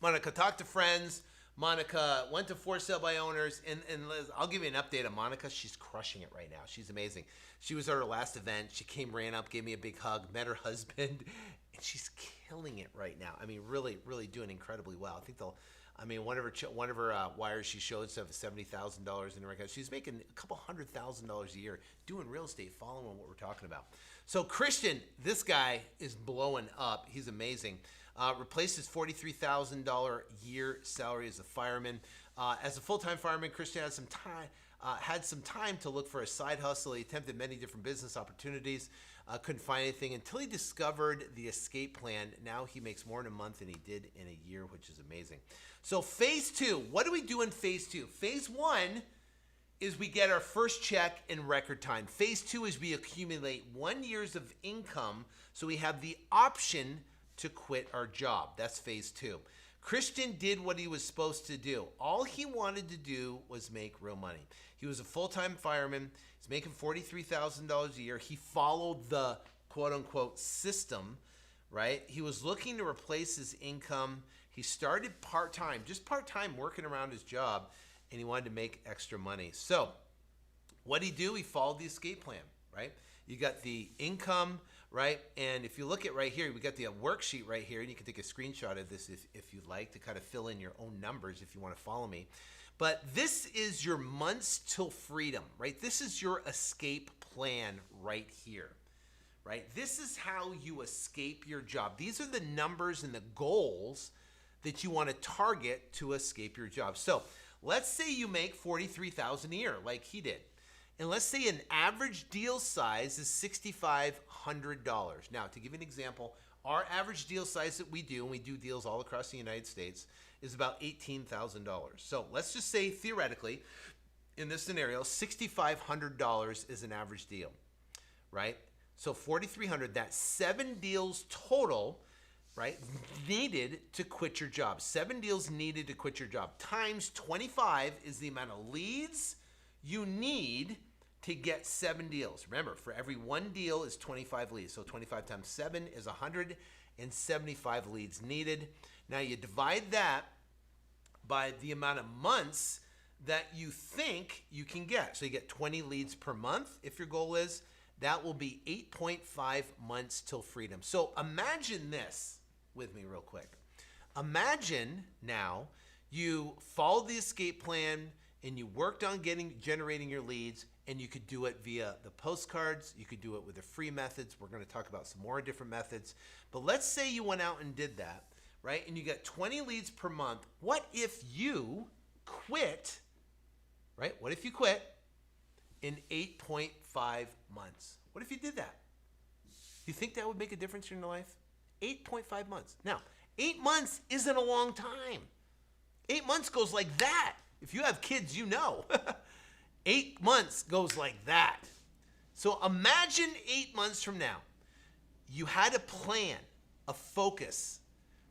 Monica talked to friends. Monica went to For Sale by Owners. And Liz, I'll give you an update on Monica. She's crushing it right now. She's amazing. She was at her last event. She came, ran up, gave me a big hug, met her husband, and she's killing it right now. I mean, really, really doing incredibly well. I think one of her wires she showed stuff is $70,000 in her account. She's making a couple $100,000 a year doing real estate, following what we're talking about. So Christian, this guy is blowing up. He's amazing. Replaced his $43,000 year salary as a fireman. As a full-time fireman, Christian had some time to look for a side hustle. He attempted many different business opportunities. Couldn't find anything until he discovered the escape plan. Now he makes more in a month than he did in a year, which is amazing. So phase 2, what do we do in phase 2? Phase 1 is we get our first check in record time. Phase 2 is we accumulate 1 year of income, so we have the option to quit our job. That's phase 2. Christian did what he was supposed to do. All he wanted to do was make real money. He was a full-time fireman. He's making $43,000 a year. He followed the quote-unquote system, right? He was looking to replace his income. He started part-time, just part-time, working around his job, and he wanted to make extra money. So what did he do? He followed the escape plan, right? You got the income, right? And if you look at right here, we got the worksheet right here, and you can take a screenshot of this if you'd like to kind of fill in your own numbers if you want to follow me. But this is your months till freedom, right? This is your escape plan right here, right? This is how you escape your job. These are the numbers and the goals that you want to target to escape your job. So let's say you make $43,000 a year like he did. And let's say an average deal size is $6,500. Now, to give you an example, our average deal size that we do, and we do deals all across the United States, is about $18,000. So let's just say, theoretically, in this scenario, $6,500 is an average deal, right? So $4,300, that's 7 deals total, right, needed to quit your job. 7 deals needed to quit your job. Times 25 is the amount of leads you need to get 7 deals. Remember, for every 1 deal is 25 leads. So 25 times 7 is 175 leads needed. Now you divide that by the amount of months that you think you can get. So you get 20 leads per month if your goal is. That will be 8.5 months till freedom. So imagine this with me real quick. Imagine now you followed the escape plan and you worked on generating your leads, and you could do it via the postcards. You could do it with the free methods. We're going to talk about some more different methods. But let's say you went out and did that, right? And you got 20 leads per month. What if you quit, right? What if you quit in 8.5 months? What if you did that? Do you think that would make a difference in your life? 8.5 months. Now, 8 months isn't a long time. 8 months goes like that. If you have kids, you know. 8 months goes like that. So imagine 8 months from now, you had a plan, a focus,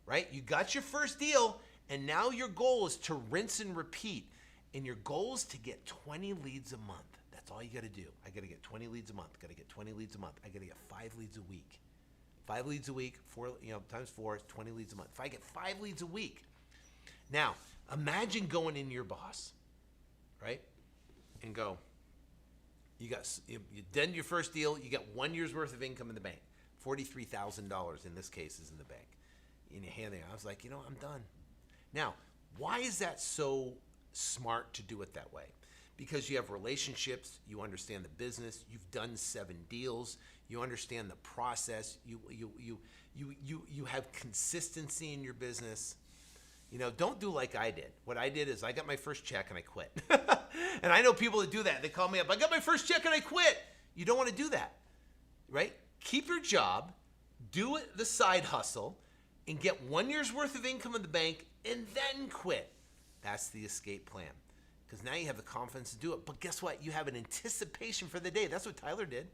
right? You got your first deal, and now your goal is to rinse and repeat. And your goal is to get 20 leads a month. That's all you got to do. I got to get 20 leads a month. Got to get 20 leads a month. I got to get 5 leads a week. 5 leads a week, 4, times 4 is 20 leads a month. If I get 5 leads a week, now imagine going in your boss, right? And go, you done your first deal, you got 1 year's worth of income in the bank. $43,000 in this case is in the bank. In your hand there. I was like, I'm done. Now, why is that so smart to do it that way? Because you have relationships, you understand the business, you've done 7 deals, you understand the process, you have consistency in your business. Don't do like I did. What I did is I got my first check and I quit. And I know people that do that. They call me up. I got my first check and I quit. You don't want to do that, right? Keep your job, do the side hustle, and get 1 year's worth of income in the bank, and then quit. That's the escape plan. Because now you have the confidence to do it. But guess what? You have an anticipation for the day. That's what Tyler did.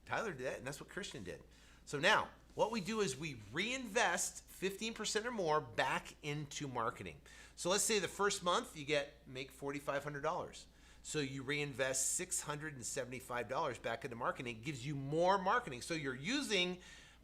Tyler did that, and that's what Christian did. So now, What we do is we reinvest 15% or more back into marketing. So let's say the first month you make $4,500. So you reinvest $675 back into marketing. It gives you more marketing. So you're using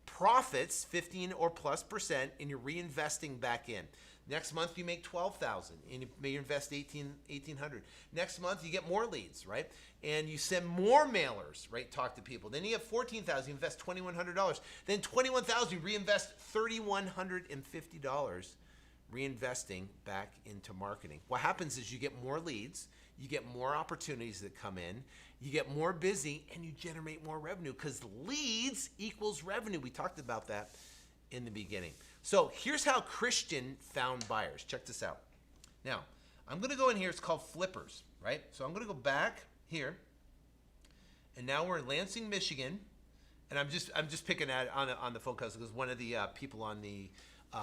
profits, 15 or plus percent, and you're reinvesting back in. Next month you make 12,000 and you may invest 1,800. Next month you get more leads, right? And you send more mailers, right? Talk to people. Then you have 14,000, you invest $2,100. Then 21,000, you reinvest $3,150, reinvesting back into marketing. What happens is you get more leads, you get more opportunities that come in, you get more busy, and you generate more revenue because leads equals revenue. We talked about that in the beginning. So here's how Christian found buyers. Check this out. Now, I'm going to go in here. It's called flippers, right? So I'm going to go back here, and now we're in Lansing, Michigan, and I'm just picking at on the phone calls because one of the people on the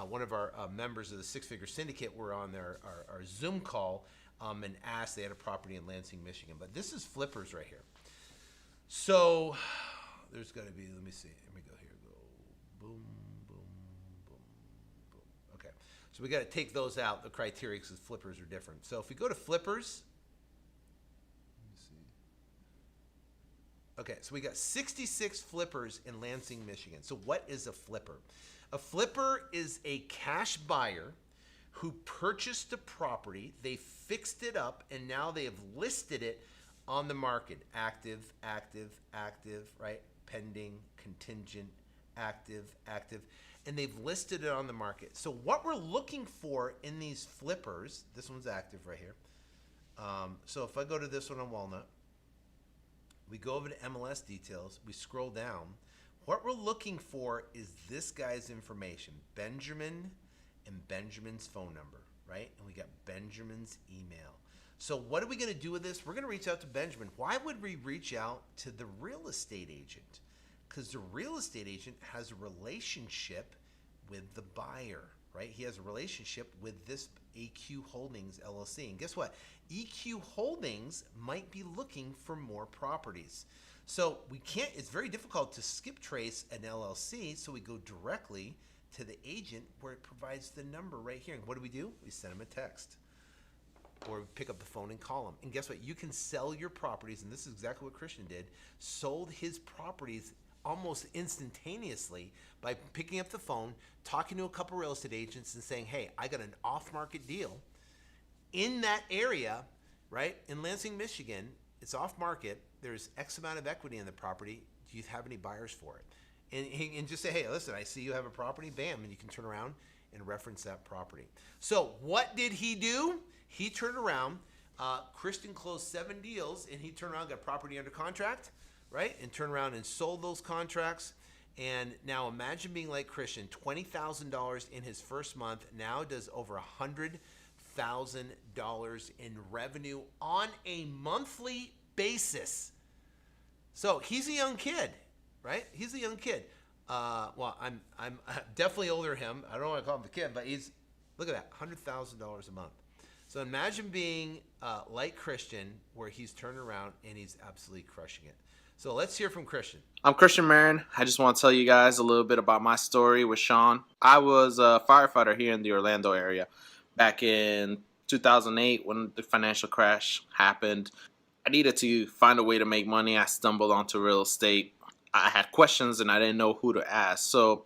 one of our members of the Six Figure Syndicate were on our Zoom call and asked. They had a property in Lansing, Michigan, but this is flippers right here. So there's got to be. Let me see. Let me go here. Go boom. So we got to take those out, the criteria, because flippers are different. So if we go to flippers, let me see. Okay, so we got 66 flippers in Lansing, Michigan. So what is a flipper? A flipper is a cash buyer who purchased a property, they fixed it up, and now they have listed it on the market. Active, right? Pending, contingent, active. And they've listed it on the market. So what we're looking for in these flippers, this one's active right here. So if I go to this one on Walnut, we go over to MLS details, we scroll down. What we're looking for is this guy's information, Benjamin and Benjamin's phone number, right? And we got Benjamin's email. So what are we going to do with this? We're going to reach out to Benjamin. Why would we reach out to the real estate agent? Because the real estate agent has a relationship with the buyer, right? He has a relationship with this EQ Holdings LLC. And guess what? EQ Holdings might be looking for more properties. So it's very difficult to skip trace an LLC, so we go directly to the agent where it provides the number right here. And what do? We send him a text. Or pick up the phone and call him. And guess what? You can sell your properties, and this is exactly what Christian did, sold his properties almost instantaneously by picking up the phone, talking to a couple real estate agents and saying, hey, I got an off-market deal in that area, right? In Lansing, Michigan, it's off-market. There's X amount of equity in the property. Do you have any buyers for it? And just say, hey, listen, I see you have a property. Bam, and you can turn around and reference that property. So what did he do? He turned around. Christian closed 7 deals, and he turned around, got property under contract, right? And turned around and sold those contracts. And now imagine being like Christian, $20,000 in his first month, now does over $100,000 in revenue on a monthly basis. So he's a young kid, right? He's a young kid. Well, I'm definitely older than him. I don't want to call him the kid, but look at that, $100,000 a month. So imagine being like Christian, where he's turned around and he's absolutely crushing it. So let's hear from Christian. I'm Christian Marin. I just want to tell you guys a little bit about my story with Sean. I was a firefighter here in the Orlando area back in 2008 when the financial crash happened. I needed to find a way to make money. I stumbled onto real estate. I had questions and I didn't know who to ask. So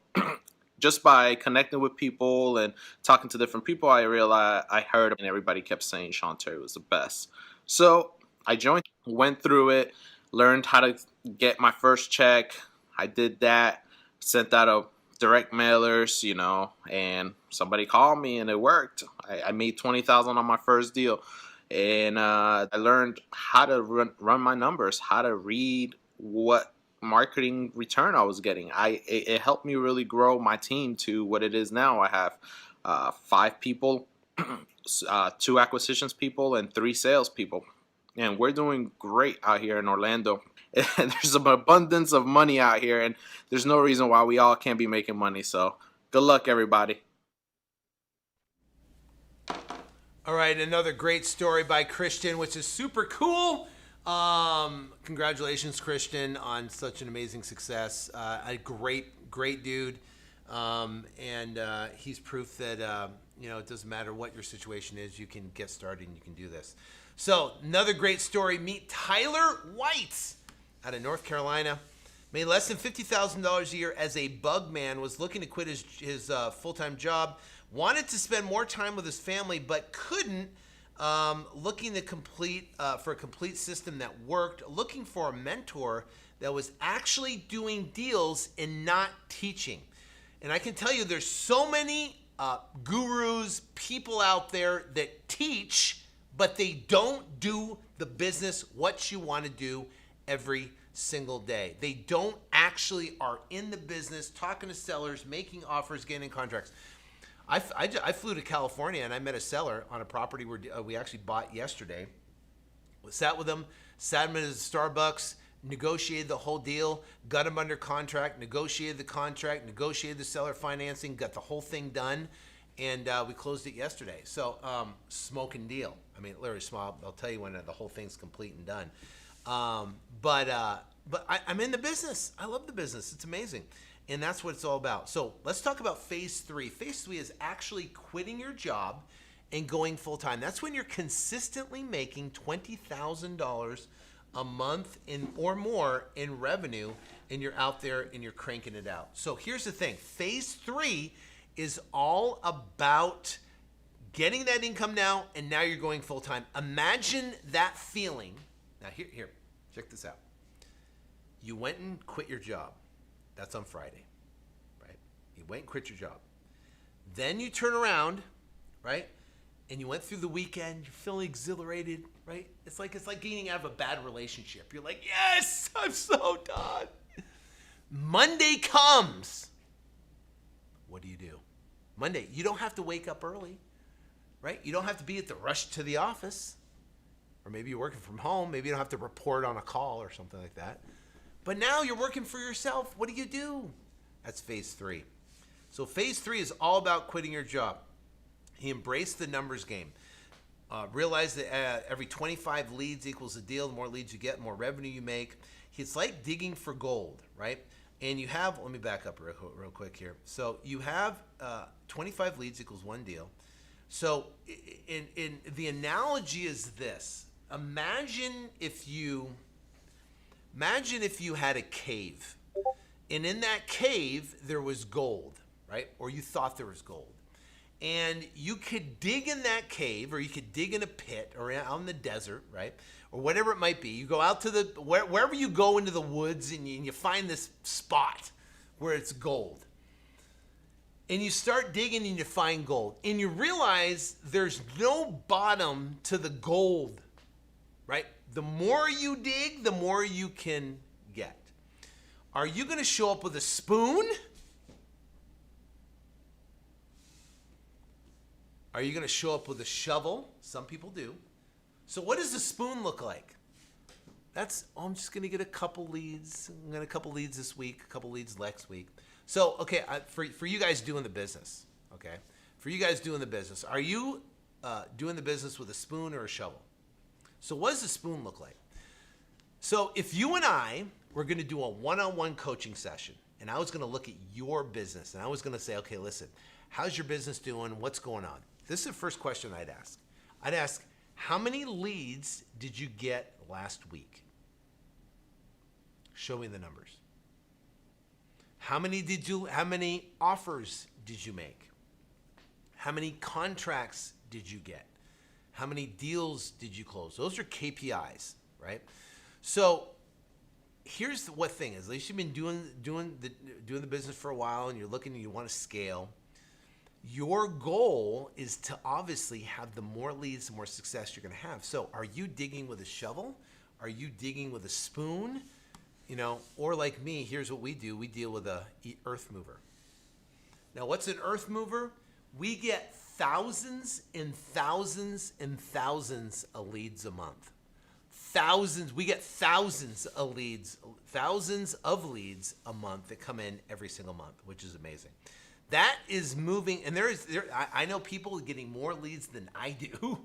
just by connecting with people and talking to different people, I realized I heard and everybody kept saying Sean Terry was the best. So I joined, went through it, learned how to get my first check. I did that, sent out a direct mailers, and somebody called me and it worked. I made $20,000 on my first deal. And I learned how to run my numbers, how to read what marketing return I was getting. It helped me really grow my team to what it is now. I have 5 people, 2 acquisitions people, and 3 sales people. And we're doing great out here in Orlando. There's an abundance of money out here, and there's no reason why we all can't be making money. So good luck, everybody. All right, another great story by Christian, which is super cool. Congratulations, Christian, on such an amazing success. A great great dude. He's proof that, it doesn't matter what your situation is, you can get started and you can do this. So another great story, meet Tyler White out of North Carolina. Made less than $50,000 a year as a bug man, was looking to quit his full-time job, wanted to spend more time with his family, but couldn't, looking for a complete system that worked, looking for a mentor that was actually doing deals and not teaching. And I can tell you there's so many gurus, people out there that teach, but they don't do the business what you want to do every single day. They don't actually are in the business, talking to sellers, making offers, getting contracts. I flew to California and I met a seller on a property we actually bought yesterday. Sat with him, sat him at his Starbucks, negotiated the whole deal, got him under contract, negotiated the contract, negotiated the seller financing, got the whole thing done, and we closed it yesterday. So smoking deal. I mean, literally small. I'll tell you when the whole thing's complete and done. But I'm in the business. I love the business. It's amazing. And that's what it's all about. So let's talk about phase 3. Phase 3 is actually quitting your job and going full-time. That's when you're consistently making $20,000 a month or more in revenue, and you're out there and you're cranking it out. So here's the thing. Phase 3 is all about getting that income now, and now you're going full-time. Imagine that feeling. Now here, check this out. You went and quit your job. That's on Friday, right? You went and quit your job. Then you turn around, right? And you went through the weekend, you're feeling exhilarated, right? It's like getting out of a bad relationship. You're like, yes, I'm so done. Monday comes. What do? Monday, you don't have to wake up early, right? You don't have to be at the rush to the office. Or maybe you're working from home. Maybe you don't have to report on a call or something like that. But now you're working for yourself. What do? That's phase 3. So phase 3 is all about quitting your job. He embraced the numbers game. Realized that every 25 leads equals a deal. The more leads you get, the more revenue you make. It's like digging for gold, right? And you have, let me back up real quick here. So you have 25 leads equals one deal. So in the analogy is this. Imagine if you had a cave, and in that cave there was gold, right? Or you thought there was gold. And you could dig in that cave, or you could dig in a pit, or out in the desert, right? Or whatever it might be. You go out to wherever you go into the woods, and you find this spot where it's gold. And you start digging and you find gold. And you realize there's no bottom to the gold, right? The more you dig, the more you can get. Are you going to show up with a spoon? Are you going to show up with a shovel? Some people do. So what does the spoon look like? I'm just going to get a couple leads. I'm going to get a couple leads this week, a couple leads next week. So, okay, for you guys doing the business, okay? For you guys doing the business, are you doing the business with a spoon or a shovel? So what does the spoon look like? So if you and I were going to do a one-on-one coaching session, and I was going to look at your business, and I was going to say, okay, listen, how's your business doing? What's going on? This is the first question I'd ask. I'd ask, how many leads did you get last week? Show me the numbers. How many offers did you make? How many contracts did you get? How many deals did you close? Those are KPIs, right? So here's what thing is. At least you've been doing the business for a while, and you're looking and you want to scale. Your goal is to obviously have the more leads, the more success you're going to have. So are you digging with a shovel? Are you digging with a spoon? Or like me, here's what we do. We deal with a earth mover. Now, what's an earth mover? We get thousands and thousands and thousands of leads a month. We get thousands of leads a month that come in every single month, which is amazing. That is moving, and I know people getting more leads than I do,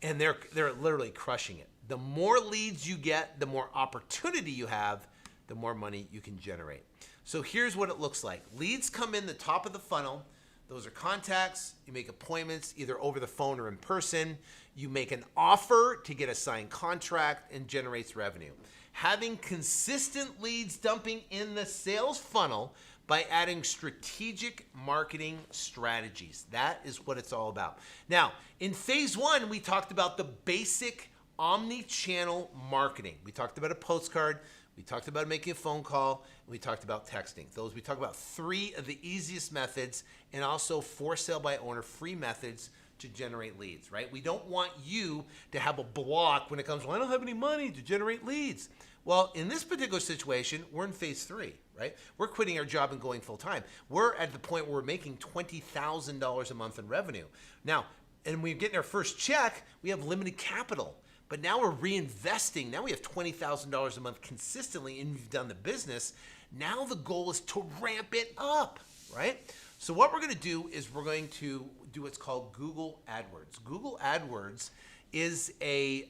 and they're literally crushing it. The more leads you get, the more opportunity you have, the more money you can generate. So here's what it looks like. Leads come in the top of the funnel. Those are contacts. You make appointments either over the phone or in person. You make an offer to get a signed contract and generates revenue. Having consistent leads dumping in the sales funnel by adding strategic marketing strategies. That is what it's all about. Now, in phase 1, we talked about the basic omni-channel marketing. We talked about a postcard. We talked about making a phone call, and we talked about texting. We talked about 3 of the easiest methods, and also for sale by owner free methods to generate leads, right? We don't want you to have a block when it comes, well, I don't have any money to generate leads. Well, in this particular situation, we're in phase 3, right? We're quitting our job and going full time. We're at the point where we're making $20,000 a month in revenue. Now, and we're getting our first check, we have limited capital. But now we're reinvesting. Now we have $20,000 a month consistently, and you've done the business. Now the goal is to ramp it up, right? So what we're going to do is we're going to do what's called Google AdWords. Google AdWords is a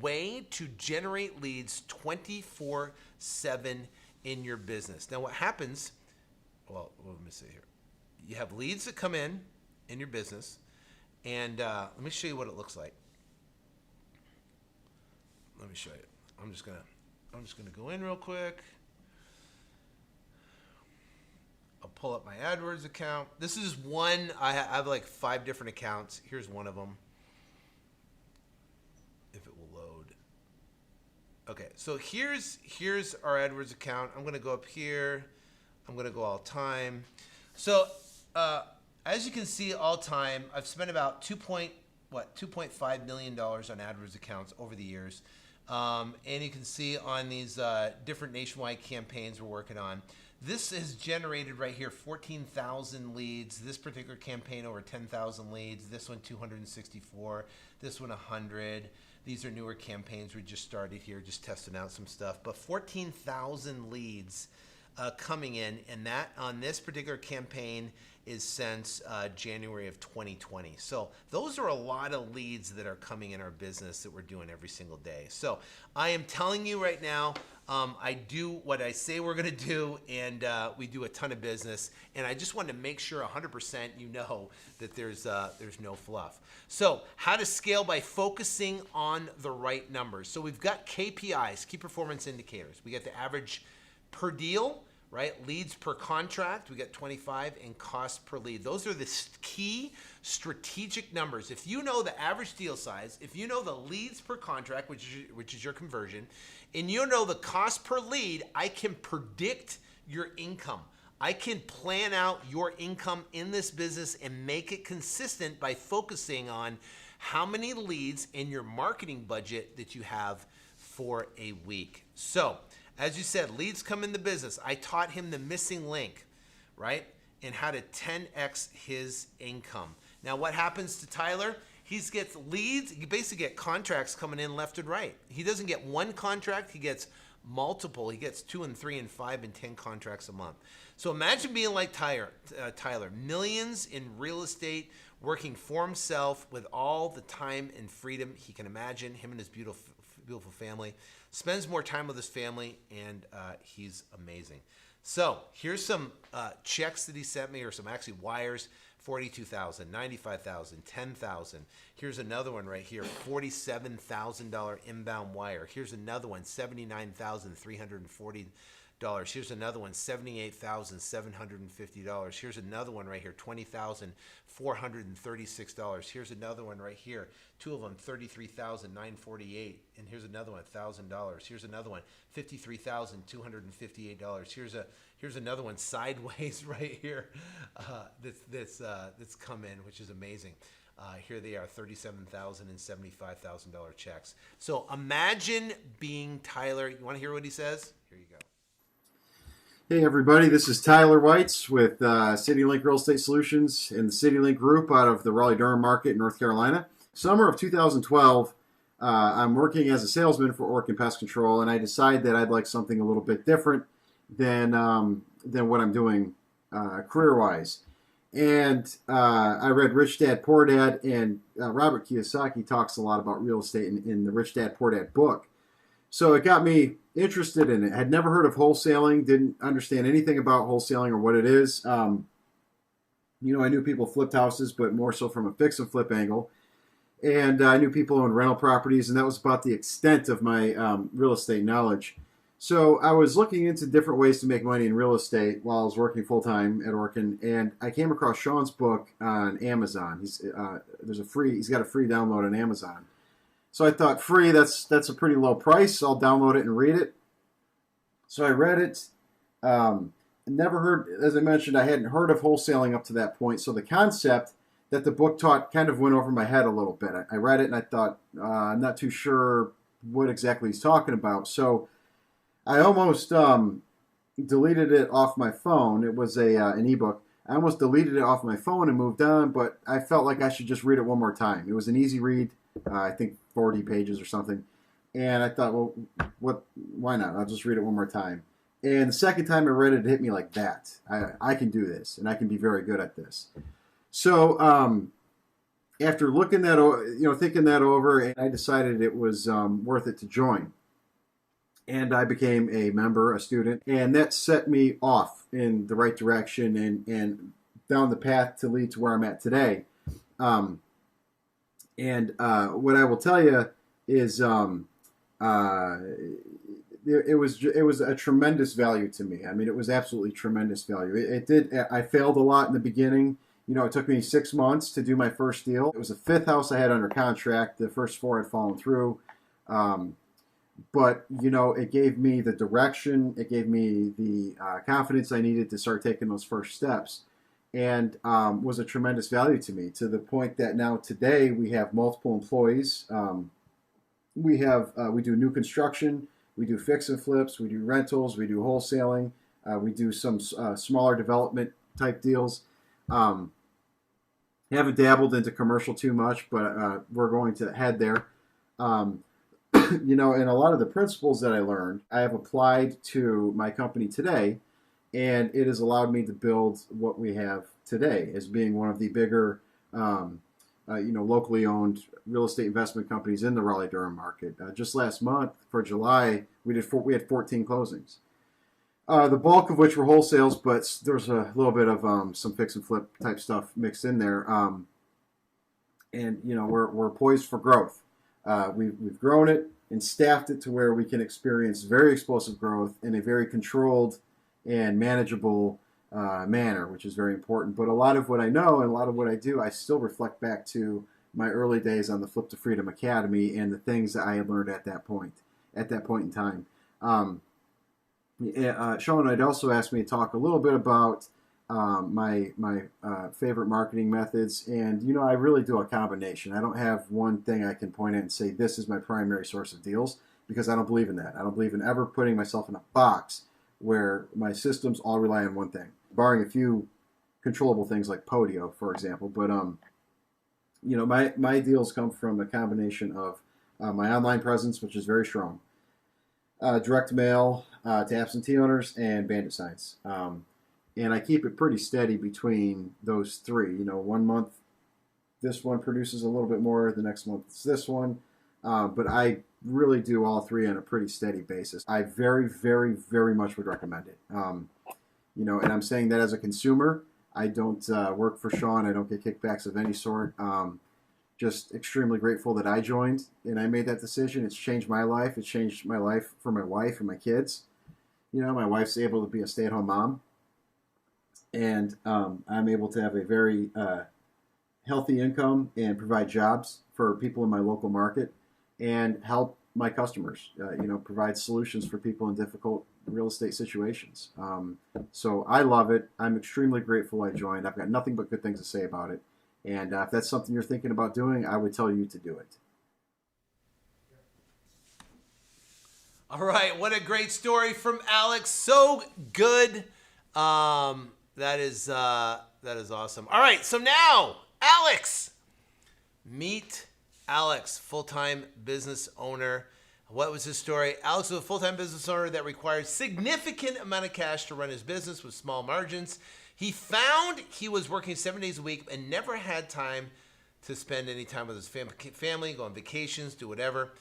way to generate leads 24/7 in your business. Now what happens? Well, let me see here. You have leads that come in your business, and let me show you what it looks like. Let me show you. I'm just gonna go in real quick. I'll pull up my AdWords account. This is one. I have like 5 different accounts. Here's one of them. If it will load. Okay, so here's our AdWords account. I'm gonna go up here. I'm gonna go all time. So as you can see, all time, I've spent about $2.5 million on AdWords accounts over the years. And you can see on these different nationwide campaigns we're working on. This has generated right here 14,000 leads. This particular campaign over 10,000 leads. This one 264. This one 100. These are newer campaigns we just started here, just testing out some stuff. But 14,000 leads coming in, and that on this particular campaign is since January of 2020. So those are a lot of leads that are coming in our business that we're doing every single day. So I am telling you right now, I do what I say we're going to do, and we do a ton of business. And I just wanted to make sure 100% you know that there's no fluff. So how to scale by focusing on the right numbers. So we've got KPIs, key performance indicators. We got the average per deal, right? Leads per contract, we got 25, and cost per lead. Those are the key strategic numbers. If you know the average deal size, if you know the leads per contract, which is your conversion, and you know the cost per lead, I can predict your income. I can plan out your income in this business and make it consistent by focusing on how many leads in your marketing budget that you have for a week. So, as you said, leads come in the business. I taught him the missing link, right? And how to 10x his income. Now, what happens to Tyler? He gets leads. You basically get contracts coming in left and right. He doesn't get one contract. He gets multiple. He gets 2 and 3 and 5 and 10 contracts a month. So imagine being like Tyler. Millions in real estate, working for himself with all the time and freedom he can imagine. Him and his beautiful family. Spends more time with his family, and he's amazing. So here's some checks that he sent me, or some actually wires. 42,000, 95,000, 10,000. Here's another one right here, $47,000 inbound wire. Here's another one, $79,340. Here's another one, $78,750. Here's another one right here, $20,436. Here's another one right here, 2 of them, $33,948. And here's another one, $1,000. Here's another one, $53,258. Here's another one sideways right here that's come in, which is amazing. Here they are, $37,000 and $75,000 checks. So imagine being Tyler. You want to hear what he says? Here you go. Hey everybody, this is Tyler Weitz with CityLink Real Estate Solutions and the CityLink Group out of the Raleigh-Durham market in North Carolina. Summer of 2012, I'm working as a salesman for Orkin Pest Control, and I decided that I'd like something a little bit different than what I'm doing career-wise. And I read Rich Dad Poor Dad, and Robert Kiyosaki talks a lot about real estate in the Rich Dad Poor Dad book. So it got me interested in it. Had never heard of wholesaling, didn't understand anything about wholesaling or what it is. I knew people flipped houses, but more so from a fix and flip angle. And I knew people owned rental properties, and that was about the extent of my real estate knowledge. So I was looking into different ways to make money in real estate while I was working full time at Orkin, and I came across Sean's book on Amazon. He's got a free download on Amazon. So I thought, free, that's a pretty low price. I'll download it and read it. So I read it. Never heard, as I mentioned, I hadn't heard of wholesaling up to that point. So the concept that the book taught kind of went over my head a little bit. I read it and I thought, I'm not too sure what exactly he's talking about. So I almost deleted it off my phone. It was an ebook. I almost deleted it off my phone and moved on, but I felt like I should just read it one more time. It was an easy read, I think 40 pages or something. And I thought, well, why not? I'll just read it one more time. And the second time I read it, it hit me like that. I can do this, and I can be very good at this. So after thinking that over, I decided it was worth it to join. And I became a member, a student, and that set me off in the right direction and down the path to lead to where I'm at today. What I will tell you is it was a tremendous value to me. I mean, it was absolutely tremendous value. I failed a lot in the beginning. It took me 6 months to do my first deal. It was the fifth house I had under contract. The first four had fallen through. But it gave me the direction. It gave me the confidence I needed to start taking those first steps, and was a tremendous value to me, to the point that now today we have multiple employees. We do new construction, we do fix and flips, we do rentals, we do wholesaling, we do some smaller development type deals. Haven't dabbled into commercial too much, but we're going to head there. And a lot of the principles that I learned, I have applied to my company today, and it has allowed me to build what we have today as being one of the bigger, locally owned real estate investment companies in the Raleigh-Durham market. Just last month, for July, we had 14 closings. The bulk of which were wholesales, but there's a little bit of some fix and flip type stuff mixed in there. We're poised for growth. We've grown it and staffed it to where we can experience very explosive growth in a very controlled and manageable manner, which is very important. But a lot of what I know and a lot of what I do, I still reflect back to my early days on the Flip to Freedom Academy and the things that I had learned at that point in time. Sean had also asked me to talk a little bit about my favorite marketing methods, and I really do a combination. I don't have one thing I can point at and say this is my primary source of deals, because I don't believe in that. I don't believe in ever putting myself in a box where my systems all rely on one thing, barring a few controllable things like Podio, for example. But my deals come from a combination of my online presence, which is very strong, direct mail to absentee owners, and bandit signs. And I keep it pretty steady between those three. 1 month, this one produces a little bit more. The next month, it's this one. But I really do all three on a pretty steady basis. I very, very, very much would recommend it. And I'm saying that as a consumer. I don't work for Sean. I don't get kickbacks of any sort. Just extremely grateful that I joined and I made that decision. It's changed my life. It's changed my life for my wife and my kids. My wife's able to be a stay-at-home mom. And I'm able to have a very healthy income and provide jobs for people in my local market and help my customers, provide solutions for people in difficult real estate situations. So I love it. I'm extremely grateful I joined. I've got nothing but good things to say about it. And if that's something you're thinking about doing, I would tell you to do it. All right, what a great story from Alex. So good. That is awesome. All right, so now, Alex. Meet Alex, full-time business owner. What was his story? Alex was a full-time business owner that required significant amount of cash to run his business with small margins. He found he was working 7 days a week and never had time to spend any time with his family, go on vacations, do whatever.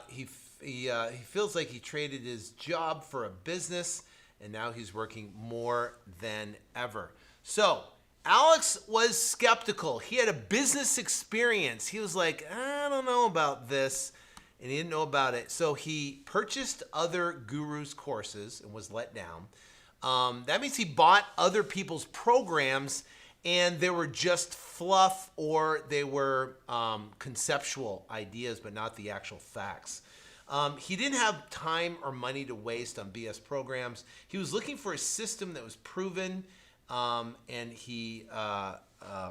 He he feels like he traded his job for a business, and now he's working more than ever. So Alex was skeptical. He had a business experience. He was like, I don't know about this, and he didn't know about it. So he purchased other gurus' courses and was let down. That means he bought other people's programs, and they were just fluff, or they were conceptual ideas, but not the actual facts. He didn't have time or money to waste on BS programs. He was looking for a system that was proven, and he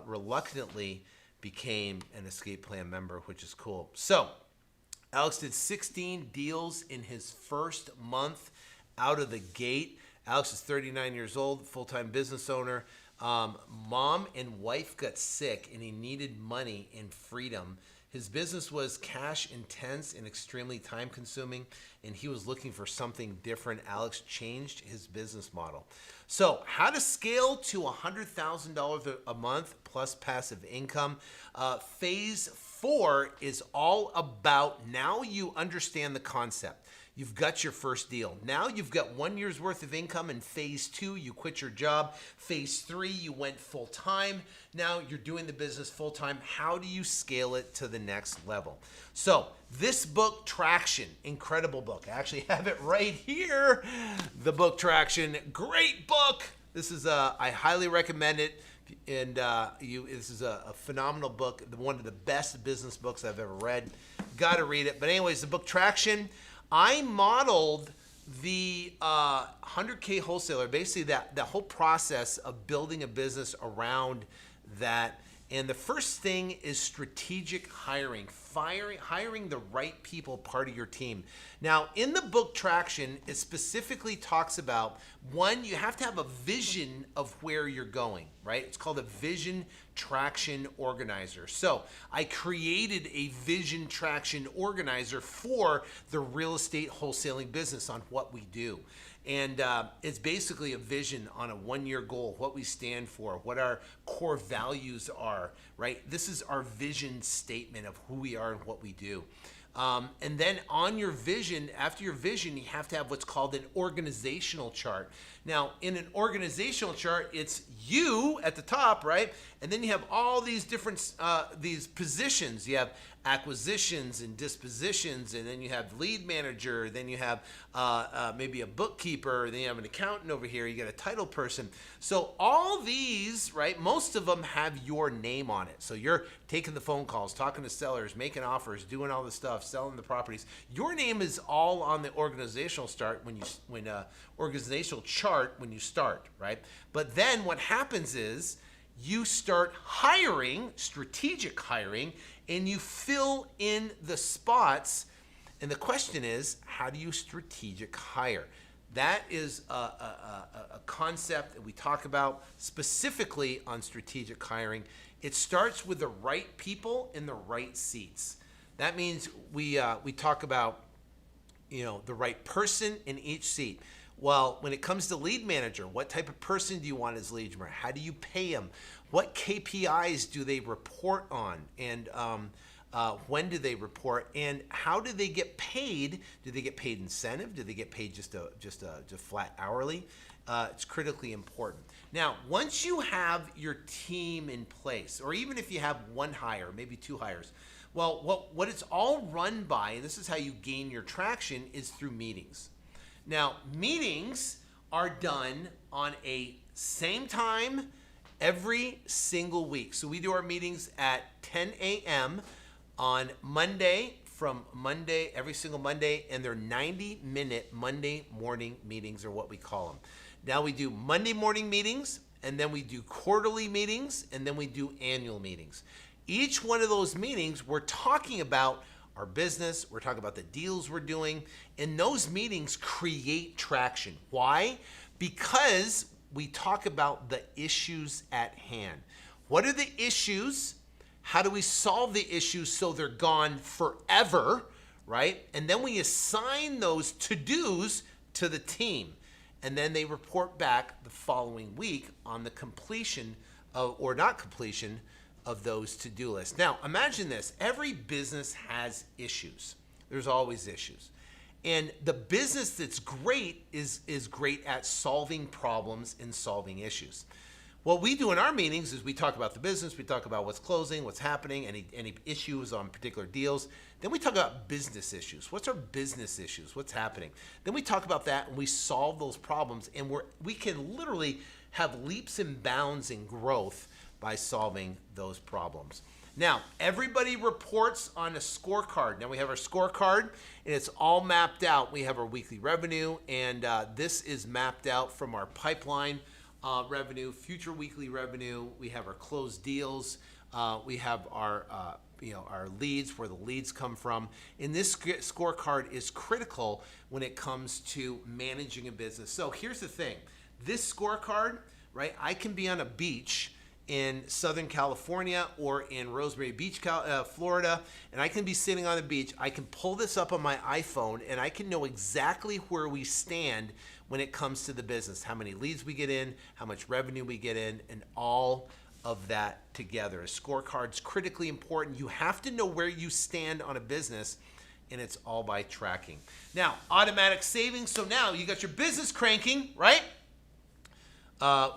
reluctantly became an escape plan member, which is cool. So Alex did 16 deals in his first month out of the gate. Alex is 39 years old, full-time business owner. Mom and wife got sick, and he needed money and freedom. His business was cash intense and extremely time consuming, and he was looking for something different. Alex changed his business model. So how to scale to $100,000 a month plus passive income. Phase 4 is all about, now you understand the concept. You've got your first deal. Now you've got 1 year's worth of income. In phase 2, you quit your job. Phase 3, you went full time. Now you're doing the business full time. How do you scale it to the next level? So this book, Traction, incredible book. I actually have it right here. The book Traction, great book. This is I highly recommend it. And this is a phenomenal book, one of the best business books I've ever read. Got to read it. But anyways, the book Traction, I modeled the 100K wholesaler, basically that whole process of building a business around that. And the first thing is strategic hiring, hiring the right people, part of your team. Now, in the book Traction, it specifically talks about, one, you have to have a vision of where you're going, right? It's called a vision traction organizer. So I created a vision traction organizer for the real estate wholesaling business on what we do. And it's basically a vision on a 1-year goal, what we stand for, what our core values are, right? This is our vision statement of who we are and what we do. And then on your vision, after your vision, you have to have what's called an organizational chart. Now, in an organizational chart, it's you at the top, right? And then you have all these different these positions. You have acquisitions and dispositions, and then you have lead manager, then you have maybe a bookkeeper, then you have an accountant over here, you got a title person. So all these, right, most of them have your name on it. So you're taking the phone calls, talking to sellers, making offers, doing all the stuff, selling the properties. Your name is all on the organizational chart organizational chart when you start, right? But then what happens is you start hiring, strategic hiring, and you fill in the spots. And the question is, how do you strategic hire? That is a concept that we talk about specifically on strategic hiring. It starts with the right people in the right seats. That means we talk about, the right person in each seat. Well, when it comes to lead manager, what type of person do you want as lead manager? How do you pay them? What KPIs do they report on? And when do they report? And how do they get paid? Do they get paid incentive? Do they get paid just flat hourly? It's critically important. Now, once you have your team in place, or even if you have one hire, maybe 2 hires, well, what it's all run by, and this is how you gain your traction, is through meetings. Now, meetings are done on a same time every single week. So we do our meetings at 10 a.m. on Monday, every single Monday, and they're 90-minute Monday morning meetings, are what we call them. Now we do Monday morning meetings, and then we do quarterly meetings, and then we do annual meetings. Each one of those meetings, we're talking about our business, we're talking about the deals we're doing, and those meetings create traction. Why? Because we talk about the issues at hand. What are the issues? How do we solve the issues so they're gone forever, right? And then we assign those to-dos to the team. And then they report back the following week on the completion of, or not completion, of those to-do lists. Now, imagine this. Every business has issues. There's always issues. And the business that's great is great at solving problems and solving issues. What we do in our meetings is we talk about the business, we talk about what's closing, what's happening, any issues on particular deals. Then we talk about business issues. What's our business issues? What's happening? Then we talk about that and we solve those problems, and we can literally have leaps and bounds in growth by solving those problems. Now, everybody reports on a scorecard. Now we have our scorecard, and it's all mapped out. We have our weekly revenue, and this is mapped out from our pipeline revenue, future weekly revenue. We have our closed deals. We have our our leads, where the leads come from. And this scorecard is critical when it comes to managing a business. So here's the thing. This scorecard, right, I can be on a beach in Southern California or in Rosemary Beach, Florida, and I can be sitting on the beach. I can pull this up on my iPhone, and I can know exactly where we stand when it comes to the business, how many leads we get in, how much revenue we get in, and all of that together. A scorecard's critically important. You have to know where you stand on a business, and it's all by tracking. Now, automatic savings. So now you got your business cranking, right?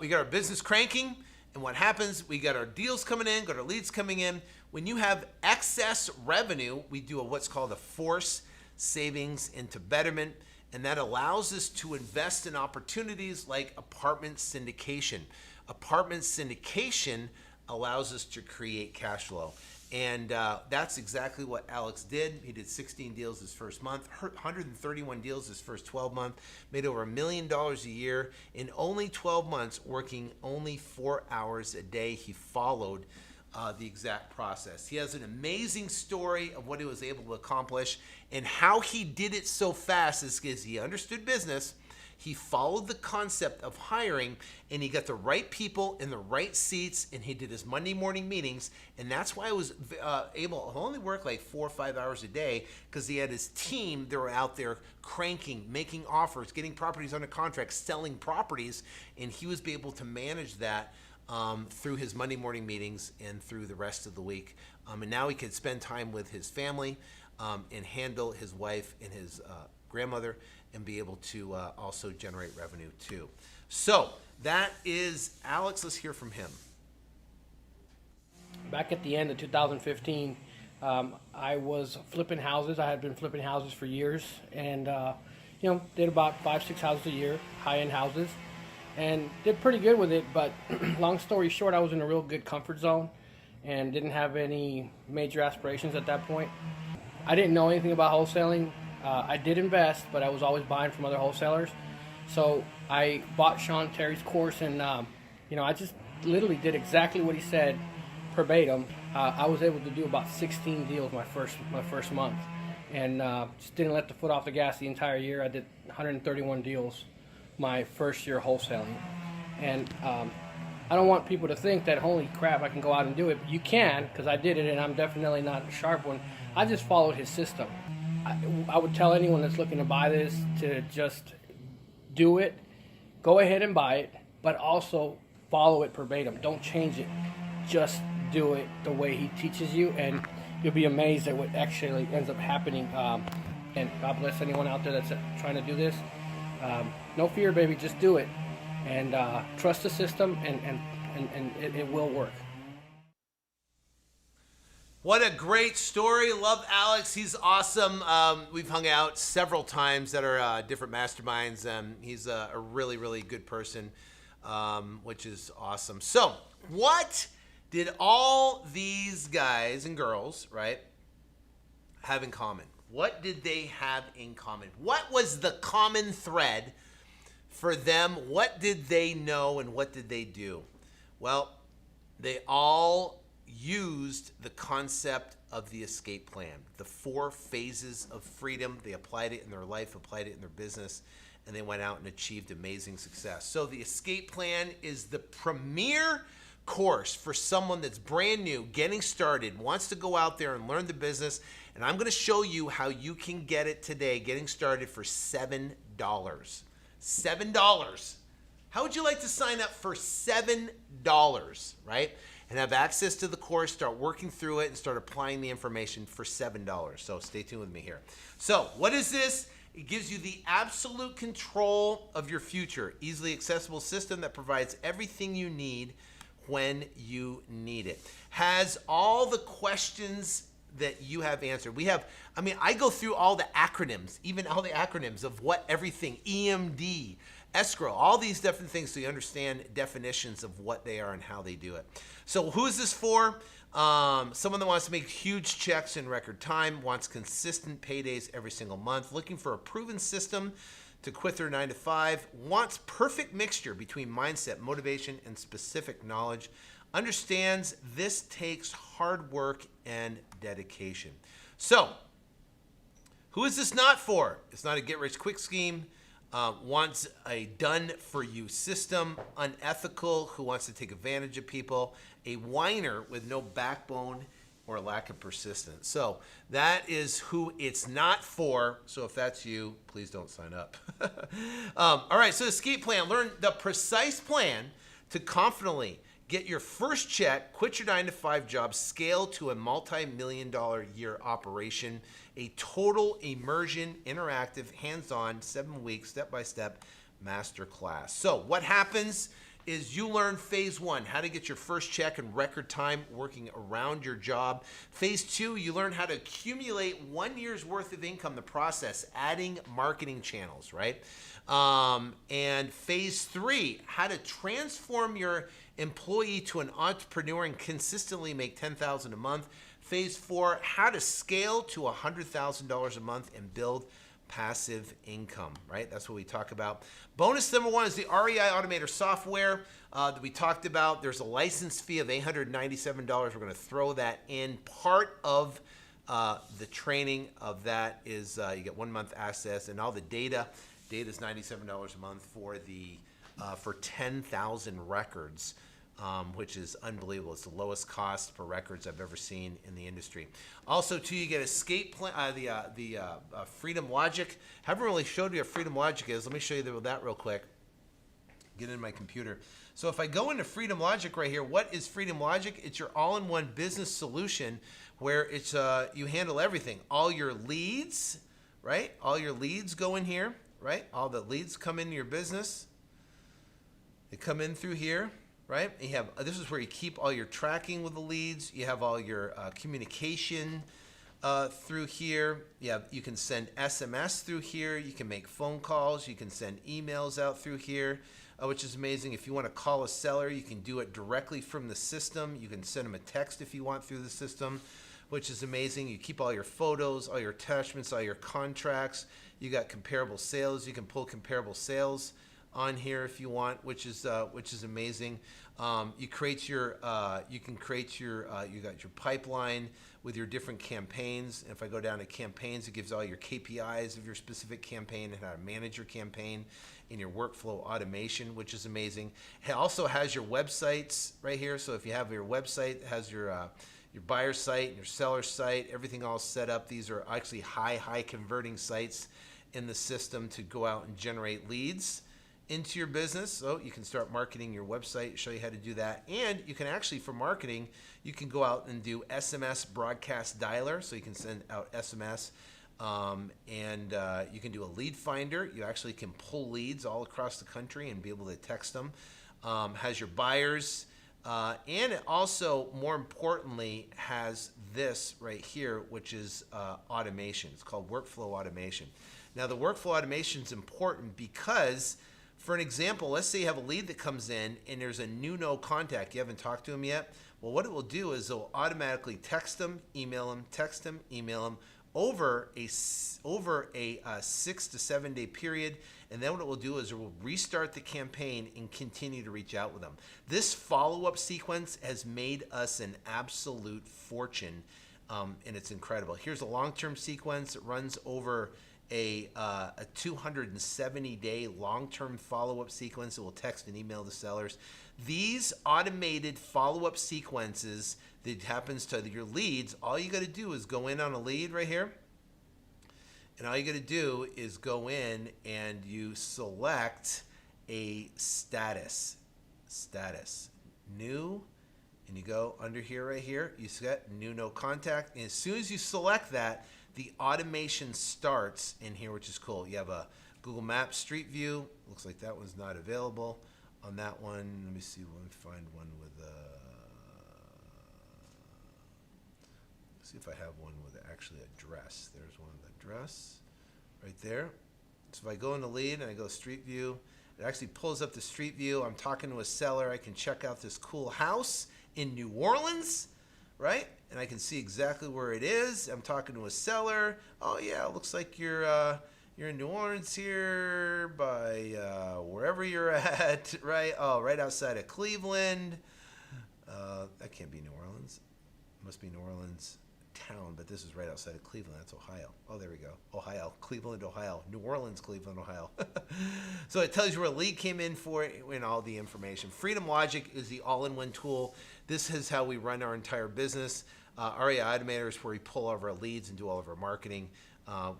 We got our business cranking. And what happens, we got our deals coming in, got our leads coming in. When you have excess revenue, we do what's called a force savings into betterment, and that allows us to invest in opportunities like apartment syndication. Apartment syndication allows us to create cash flow. And that's exactly what Alex did. He did 16 deals his first month, 131 deals his first 12 months, made over $1 million a year in only 12 months, working only 4 hours a day. He followed the exact process. He has an amazing story of what he was able to accomplish, and how he did it so fast is because he understood business. He followed the concept of hiring, and he got the right people in the right seats, and he did his Monday morning meetings, and that's why I was able to only work like 4 or 5 hours a day, because he had his team that were out there cranking, making offers, getting properties under contract, selling properties, and he was able to manage that through his Monday morning meetings and through the rest of the week. And now he could spend time with his family and handle his wife and his grandmother, and be able to also generate revenue too. So that is Alex. Let's hear from him. Back at the end of 2015, I was flipping houses. I had been flipping houses for years, and did about 5-6 houses a year, high-end houses, and did pretty good with it. But long story short, I was in a real good comfort zone and didn't have any major aspirations at that point. I didn't know anything about wholesaling. I did invest, but I was always buying from other wholesalers. So I bought Sean Terry's course, and I just literally did exactly what he said, verbatim. I was able to do about 16 deals my first month, and just didn't let the foot off the gas the entire year. I did 131 deals my first year wholesaling, and I don't want people to think that, holy crap, I can go out and do it. But you can, because I did it, and I'm definitely not a sharp one. I just followed his system. I would tell anyone that's looking to buy this to just do it. Go ahead and buy it, but also follow it verbatim. Don't change it. Just do it the way he teaches you, and you'll be amazed at what actually ends up happening. And God bless anyone out there that's trying to do this. No fear, baby. Just do it, and trust the system, and it will work. What a great story. Love Alex. He's awesome. We've hung out several times at our different masterminds. He's a really, really good person, which is awesome. So what did all these guys and girls, right, have in common? What did they have in common? What was the common thread for them? What did they know, and what did they do? Well, they all used the concept of the escape plan, the 4 phases of freedom. They applied it in their life, applied it in their business, and they went out and achieved amazing success. So the escape plan is the premier course for someone that's brand new, getting started, wants to go out there and learn the business. And I'm going to show you how you can get it today, getting started for $7. $7. How would you like to sign up for $7, right? And have access to the course, start working through it, and start applying the information for $7. So stay tuned with me here. So what is this? It gives you the absolute control of your future. Easily accessible system that provides everything you need when you need it. Has all the questions that you have answered. I go through all the acronyms, even all the acronyms of what everything, EMD, escrow, all these different things, so you understand definitions of what they are and how they do it. So who is this for? Someone that wants to make huge checks in record time, wants consistent paydays every single month, looking for a proven system to quit their 9 to 5, wants perfect mixture between mindset, motivation, and specific knowledge, understands this takes hard work and dedication. So, who is this not for? It's not a get-rich-quick scheme. Wants a done-for-you system, unethical, who wants to take advantage of people, a whiner with no backbone or lack of persistence. So that is who it's not for. So if that's you, please don't sign up. All right, so escape plan. Learn the precise plan to confidently get your first check, quit your 9 to 5 job, scale to a multi-million-dollar year operation, a total immersion, interactive, hands-on, 7-week, step-by-step masterclass. So what happens is you learn phase 1, how to get your first check in record time working around your job. Phase 2, you learn how to accumulate 1 year's worth of income, the process, adding marketing channels, right? And phase 3, how to transform your employee to an entrepreneur and consistently make $10,000 a month. Phase 4, how to scale to $100,000 a month and build passive income, right? That's what we talk about. Bonus number 1 is the REI Automator software that we talked about. There's a license fee of $897. We're going to throw that in. Part of the training of that is you get 1 month access and all the data. Data is $97 a month for 10,000 records, which is unbelievable. It's the lowest cost for records I've ever seen in the industry. Also, too, you get escape plan, the Freedom Logic. Haven't really showed you what Freedom Logic is. Let me show you that real quick. Get in my computer. So if I go into Freedom Logic right here, what is Freedom Logic? It's your all-in-one business solution where it's you handle everything. All your leads, right? All your leads go in here, right? All the leads come into your business. They come in through here, right? And you have this is where you keep all your tracking with the leads. You have all your communication through here. You can send SMS through here. You can make phone calls. You can send emails out through here, which is amazing. If you want to call a seller, you can do it directly from the system. You can send them a text if you want through the system, which is amazing. You keep all your photos, all your attachments, all your contracts. You got comparable sales. You can pull comparable sales on here if you want, which is amazing. You create your you got your pipeline with your different campaigns. And if I go down to campaigns, it gives all your KPIs of your specific campaign and how to manage your campaign in your workflow automation, which is amazing. It also has your websites right here. So if you have your website, it has your buyer site and your seller site, everything all set up. These are actually high converting sites in the system to go out and generate leads into your business. So you can start marketing your website, show you how to do that. And you can actually, for marketing, you can go out and do SMS broadcast dialer. So you can send out SMS and you can do a lead finder. You actually can pull leads all across the country and be able to text them. Has your buyers and it also, more importantly, has this right here, which is automation. It's called workflow automation. Now the workflow automation is important because, for an example, let's say you have a lead that comes in and there's a new no contact. You haven't talked to him yet. Well, what it will do is it will automatically text them, email them, text them, email them over a 6 to 7 day period. And then what it will do is it will restart the campaign and continue to reach out with them. This follow-up sequence has made us an absolute fortune, and it's incredible. Here's a long-term sequence. It runs over a 270-day long-term follow-up sequence. It will text and email the sellers. These automated follow-up sequences that happens to your leads, all you got to do is go in on a lead right here, and all you got to do is go in and you select a status, new, and you go under here right here. You set new no contact, and as soon as you select that, the automation starts in here, which is cool. You have a Google Maps Street View. Looks like that one's not available on that one. Let me see. Let me find one with see if I have one with actually address. There's one with address right there. So if I go into lead and I go Street View, it actually pulls up the Street View. I'm talking to a seller. I can check out this cool house in New Orleans, right? And I can see exactly where it is. I'm talking to a seller. Oh yeah, it looks like you're in New Orleans here by wherever you're at, right? Oh, right outside of Cleveland. That can't be New Orleans. It must be New Orleans town, but this is right outside of Cleveland. That's Ohio. Oh, there we go. Ohio, Cleveland, Ohio. New Orleans, Cleveland, Ohio. So it tells you where a lead came in for it and all the information. Freedom Logic is the all-in-one tool. This is how we run our entire business. REI Automator is where we pull all of our leads and do all of our marketing,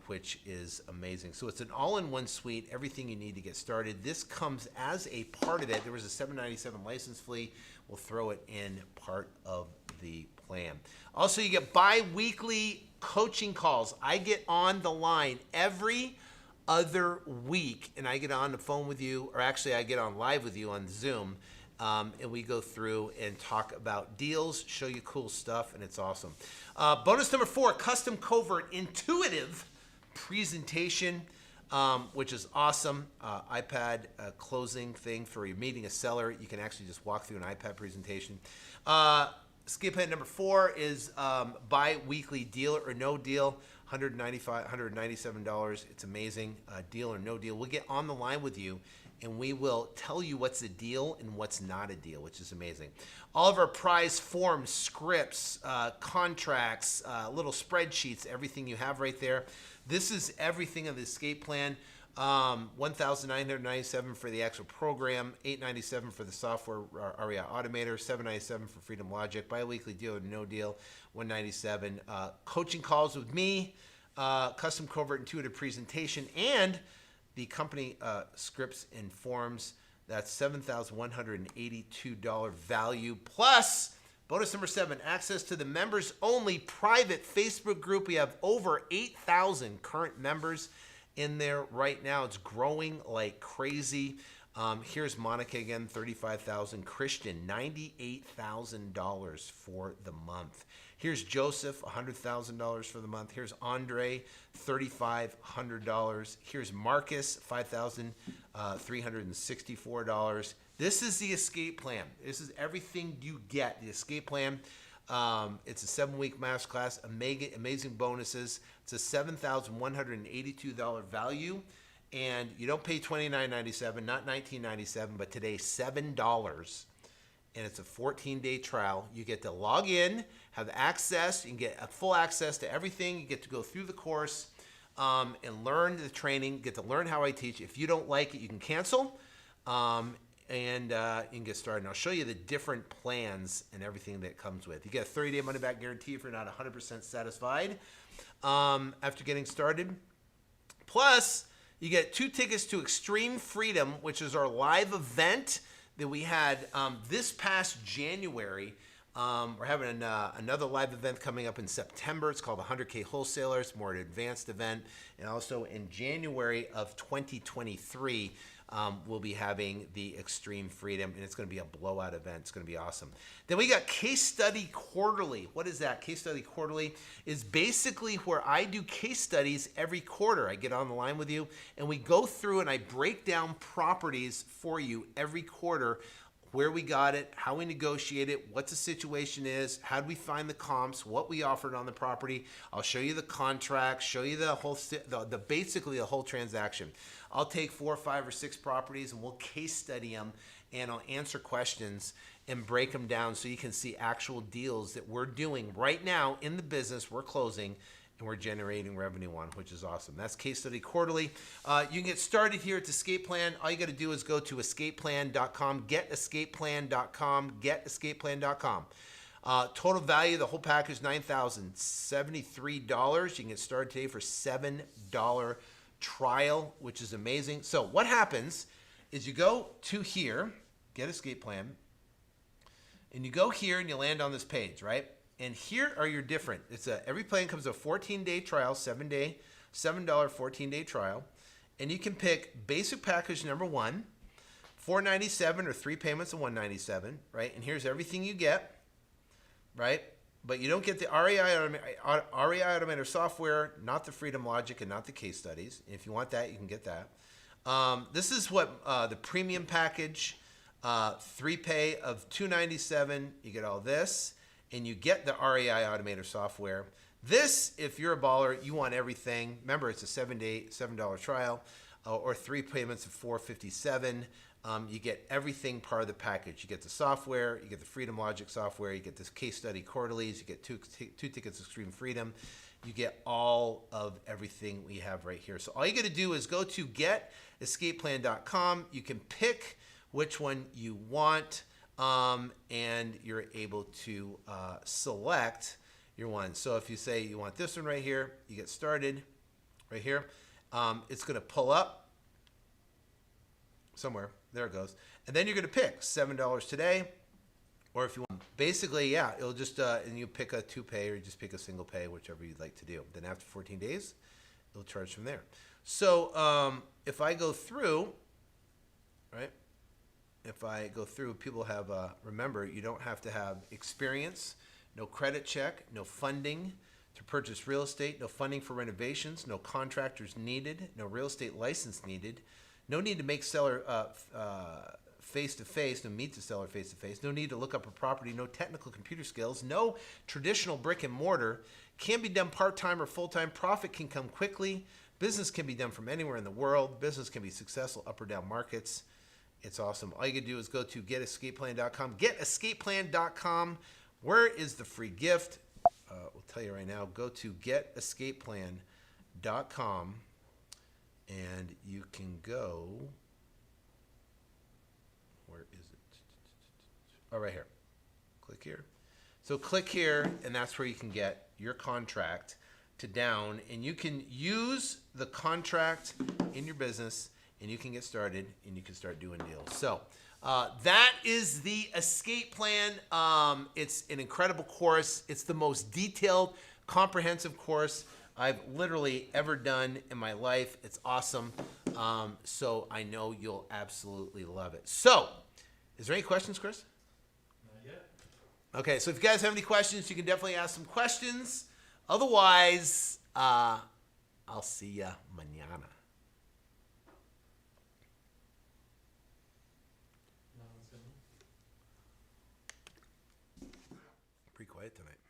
which is amazing. So it's an all-in-one suite, everything you need to get started. This comes as a part of it. There was a $797 license fee. We'll throw it in part of the plan. Also, you get bi-weekly coaching calls. I get on the line every other week, and I get on the phone with you, or actually I get on live with you on Zoom, and we go through and talk about deals, show you cool stuff, and it's awesome. Bonus number 4, custom covert intuitive presentation, which is awesome. iPad closing thing for your meeting a seller. You can actually just walk through an iPad presentation. Escape plan number 4 is bi-weekly deal or no deal, $197. It's amazing. Deal or no deal. We'll get on the line with you and we will tell you what's a deal and what's not a deal, which is amazing. All of our prize forms, scripts, contracts, little spreadsheets, everything you have right there. This is everything of the escape plan. $1,997 for the actual program, $897 for the software REI Automator, $797 for Freedom Logic, bi-weekly deal or no deal, $197. Coaching calls with me, custom covert intuitive presentation, and the company scripts and forms. That's $7,182 value, plus bonus number 7, access to the members only private Facebook group. We have over 8,000 current members in there right now. It's growing like crazy. Here's Monica again, $35,000. Christian, $98,000 for the month. Here's Joseph, $100,000 for the month. Here's Andre, $3,500. Here's Marcus, $5,364. This is the escape plan. This is everything you get. The escape plan. It's a 7-week masterclass, amazing bonuses. It's a $7,182 value, and you don't pay $29.97, not $19.97, but today $7. And it's a 14-day trial. You get to log in, have access, you can get full access to everything. You get to go through the course and learn the training, get to learn how I teach. If you don't like it, you can cancel. And you can get started. And I'll show you the different plans and everything that comes with. You get a 30-day money-back guarantee if you're not 100% satisfied after getting started. Plus, you get 2 tickets to Extreme Freedom, which is our live event that we had this past January. We're having another live event coming up in September. It's called the 100K Wholesalers, more an advanced event. And also in January of 2023, we'll be having the Extreme Freedom, and it's going to be a blowout event. It's going to be awesome. Then we got Case Study Quarterly. What is that? Case Study Quarterly is basically where I do case studies every quarter. I get on the line with you, and we go through and I break down properties for you every quarter, where we got it, how we negotiate it, what the situation is, how do we find the comps, what we offered on the property. I'll show you the contract, show you the whole, basically the whole transaction. I'll take 4, 5, or 6 properties and we'll case study them, and I'll answer questions and break them down so you can see actual deals that we're doing right now in the business, we're closing, and we're generating revenue on, which is awesome. That's Case Study Quarterly. You can get started here at Escape Plan. All you got to do is go to escapeplan.com, getescapeplan.com, getescapeplan.com. Total value of the whole package, $9,073. You can get started today for $7 trial, which is amazing. So what happens is you go to here, Get Escape Plan, and you go here and you land on this page, right? And here are your different. Every plan comes with a 14-day trial, $7 14-day trial. And you can pick basic package number 1, $497 or 3 payments of $197, right? And here's everything you get, right? But you don't get the REI Automator software, not the Freedom Logic, and not the case studies. If you want that, you can get that. This is what the premium package, 3 pay of $297. You get all this, and you get the REI Automator software. This, if you're a baller, you want everything. Remember, it's a $7 trial, or 3 payments of $457. You get everything part of the package. You get the software, you get the Freedom Logic software, you get this case study quarterlies, you get two tickets to Extreme Freedom. You get all of everything we have right here. So all you got to do is go to getescapeplan.com. You can pick which one you want, and you're able to select your one. So if you say you want this one right here, you get started right here. It's going to pull up somewhere. There it goes. And then you're going to pick $7 today, or if you want, basically, yeah, it'll just, and you pick a 2 pay or you just pick a single pay, whichever you'd like to do. Then after 14 days, it'll charge from there. So if I go through, right, if I go through, people have, remember, you don't have to have experience, no credit check, no funding to purchase real estate, no funding for renovations, no contractors needed, no real estate license needed, no need to make seller face-to-face, no meet the seller face-to-face, no need to look up a property, no technical computer skills, no traditional brick and mortar, can be done part-time or full-time, profit can come quickly, business can be done from anywhere in the world, business can be successful up or down markets. It's awesome. All you can do is go to getescapeplan.com. Getescapeplan.com. Where is the free gift? We'll tell you right now. Go to getescapeplan.com. And you can go, where is it? Oh, right here. Click here. So click here, and that's where you can get your contract to down. And you can use the contract in your business, and you can get started, and you can start doing deals. So that is the Escape Plan. It's an incredible course. It's the most detailed, comprehensive course I've literally ever done in my life. It's awesome. So I know you'll absolutely love it. So, is there any questions, Chris? Not yet. Okay, so if you guys have any questions, you can definitely ask some questions. Otherwise, I'll see ya mañana. No, it's gonna. Pretty quiet tonight.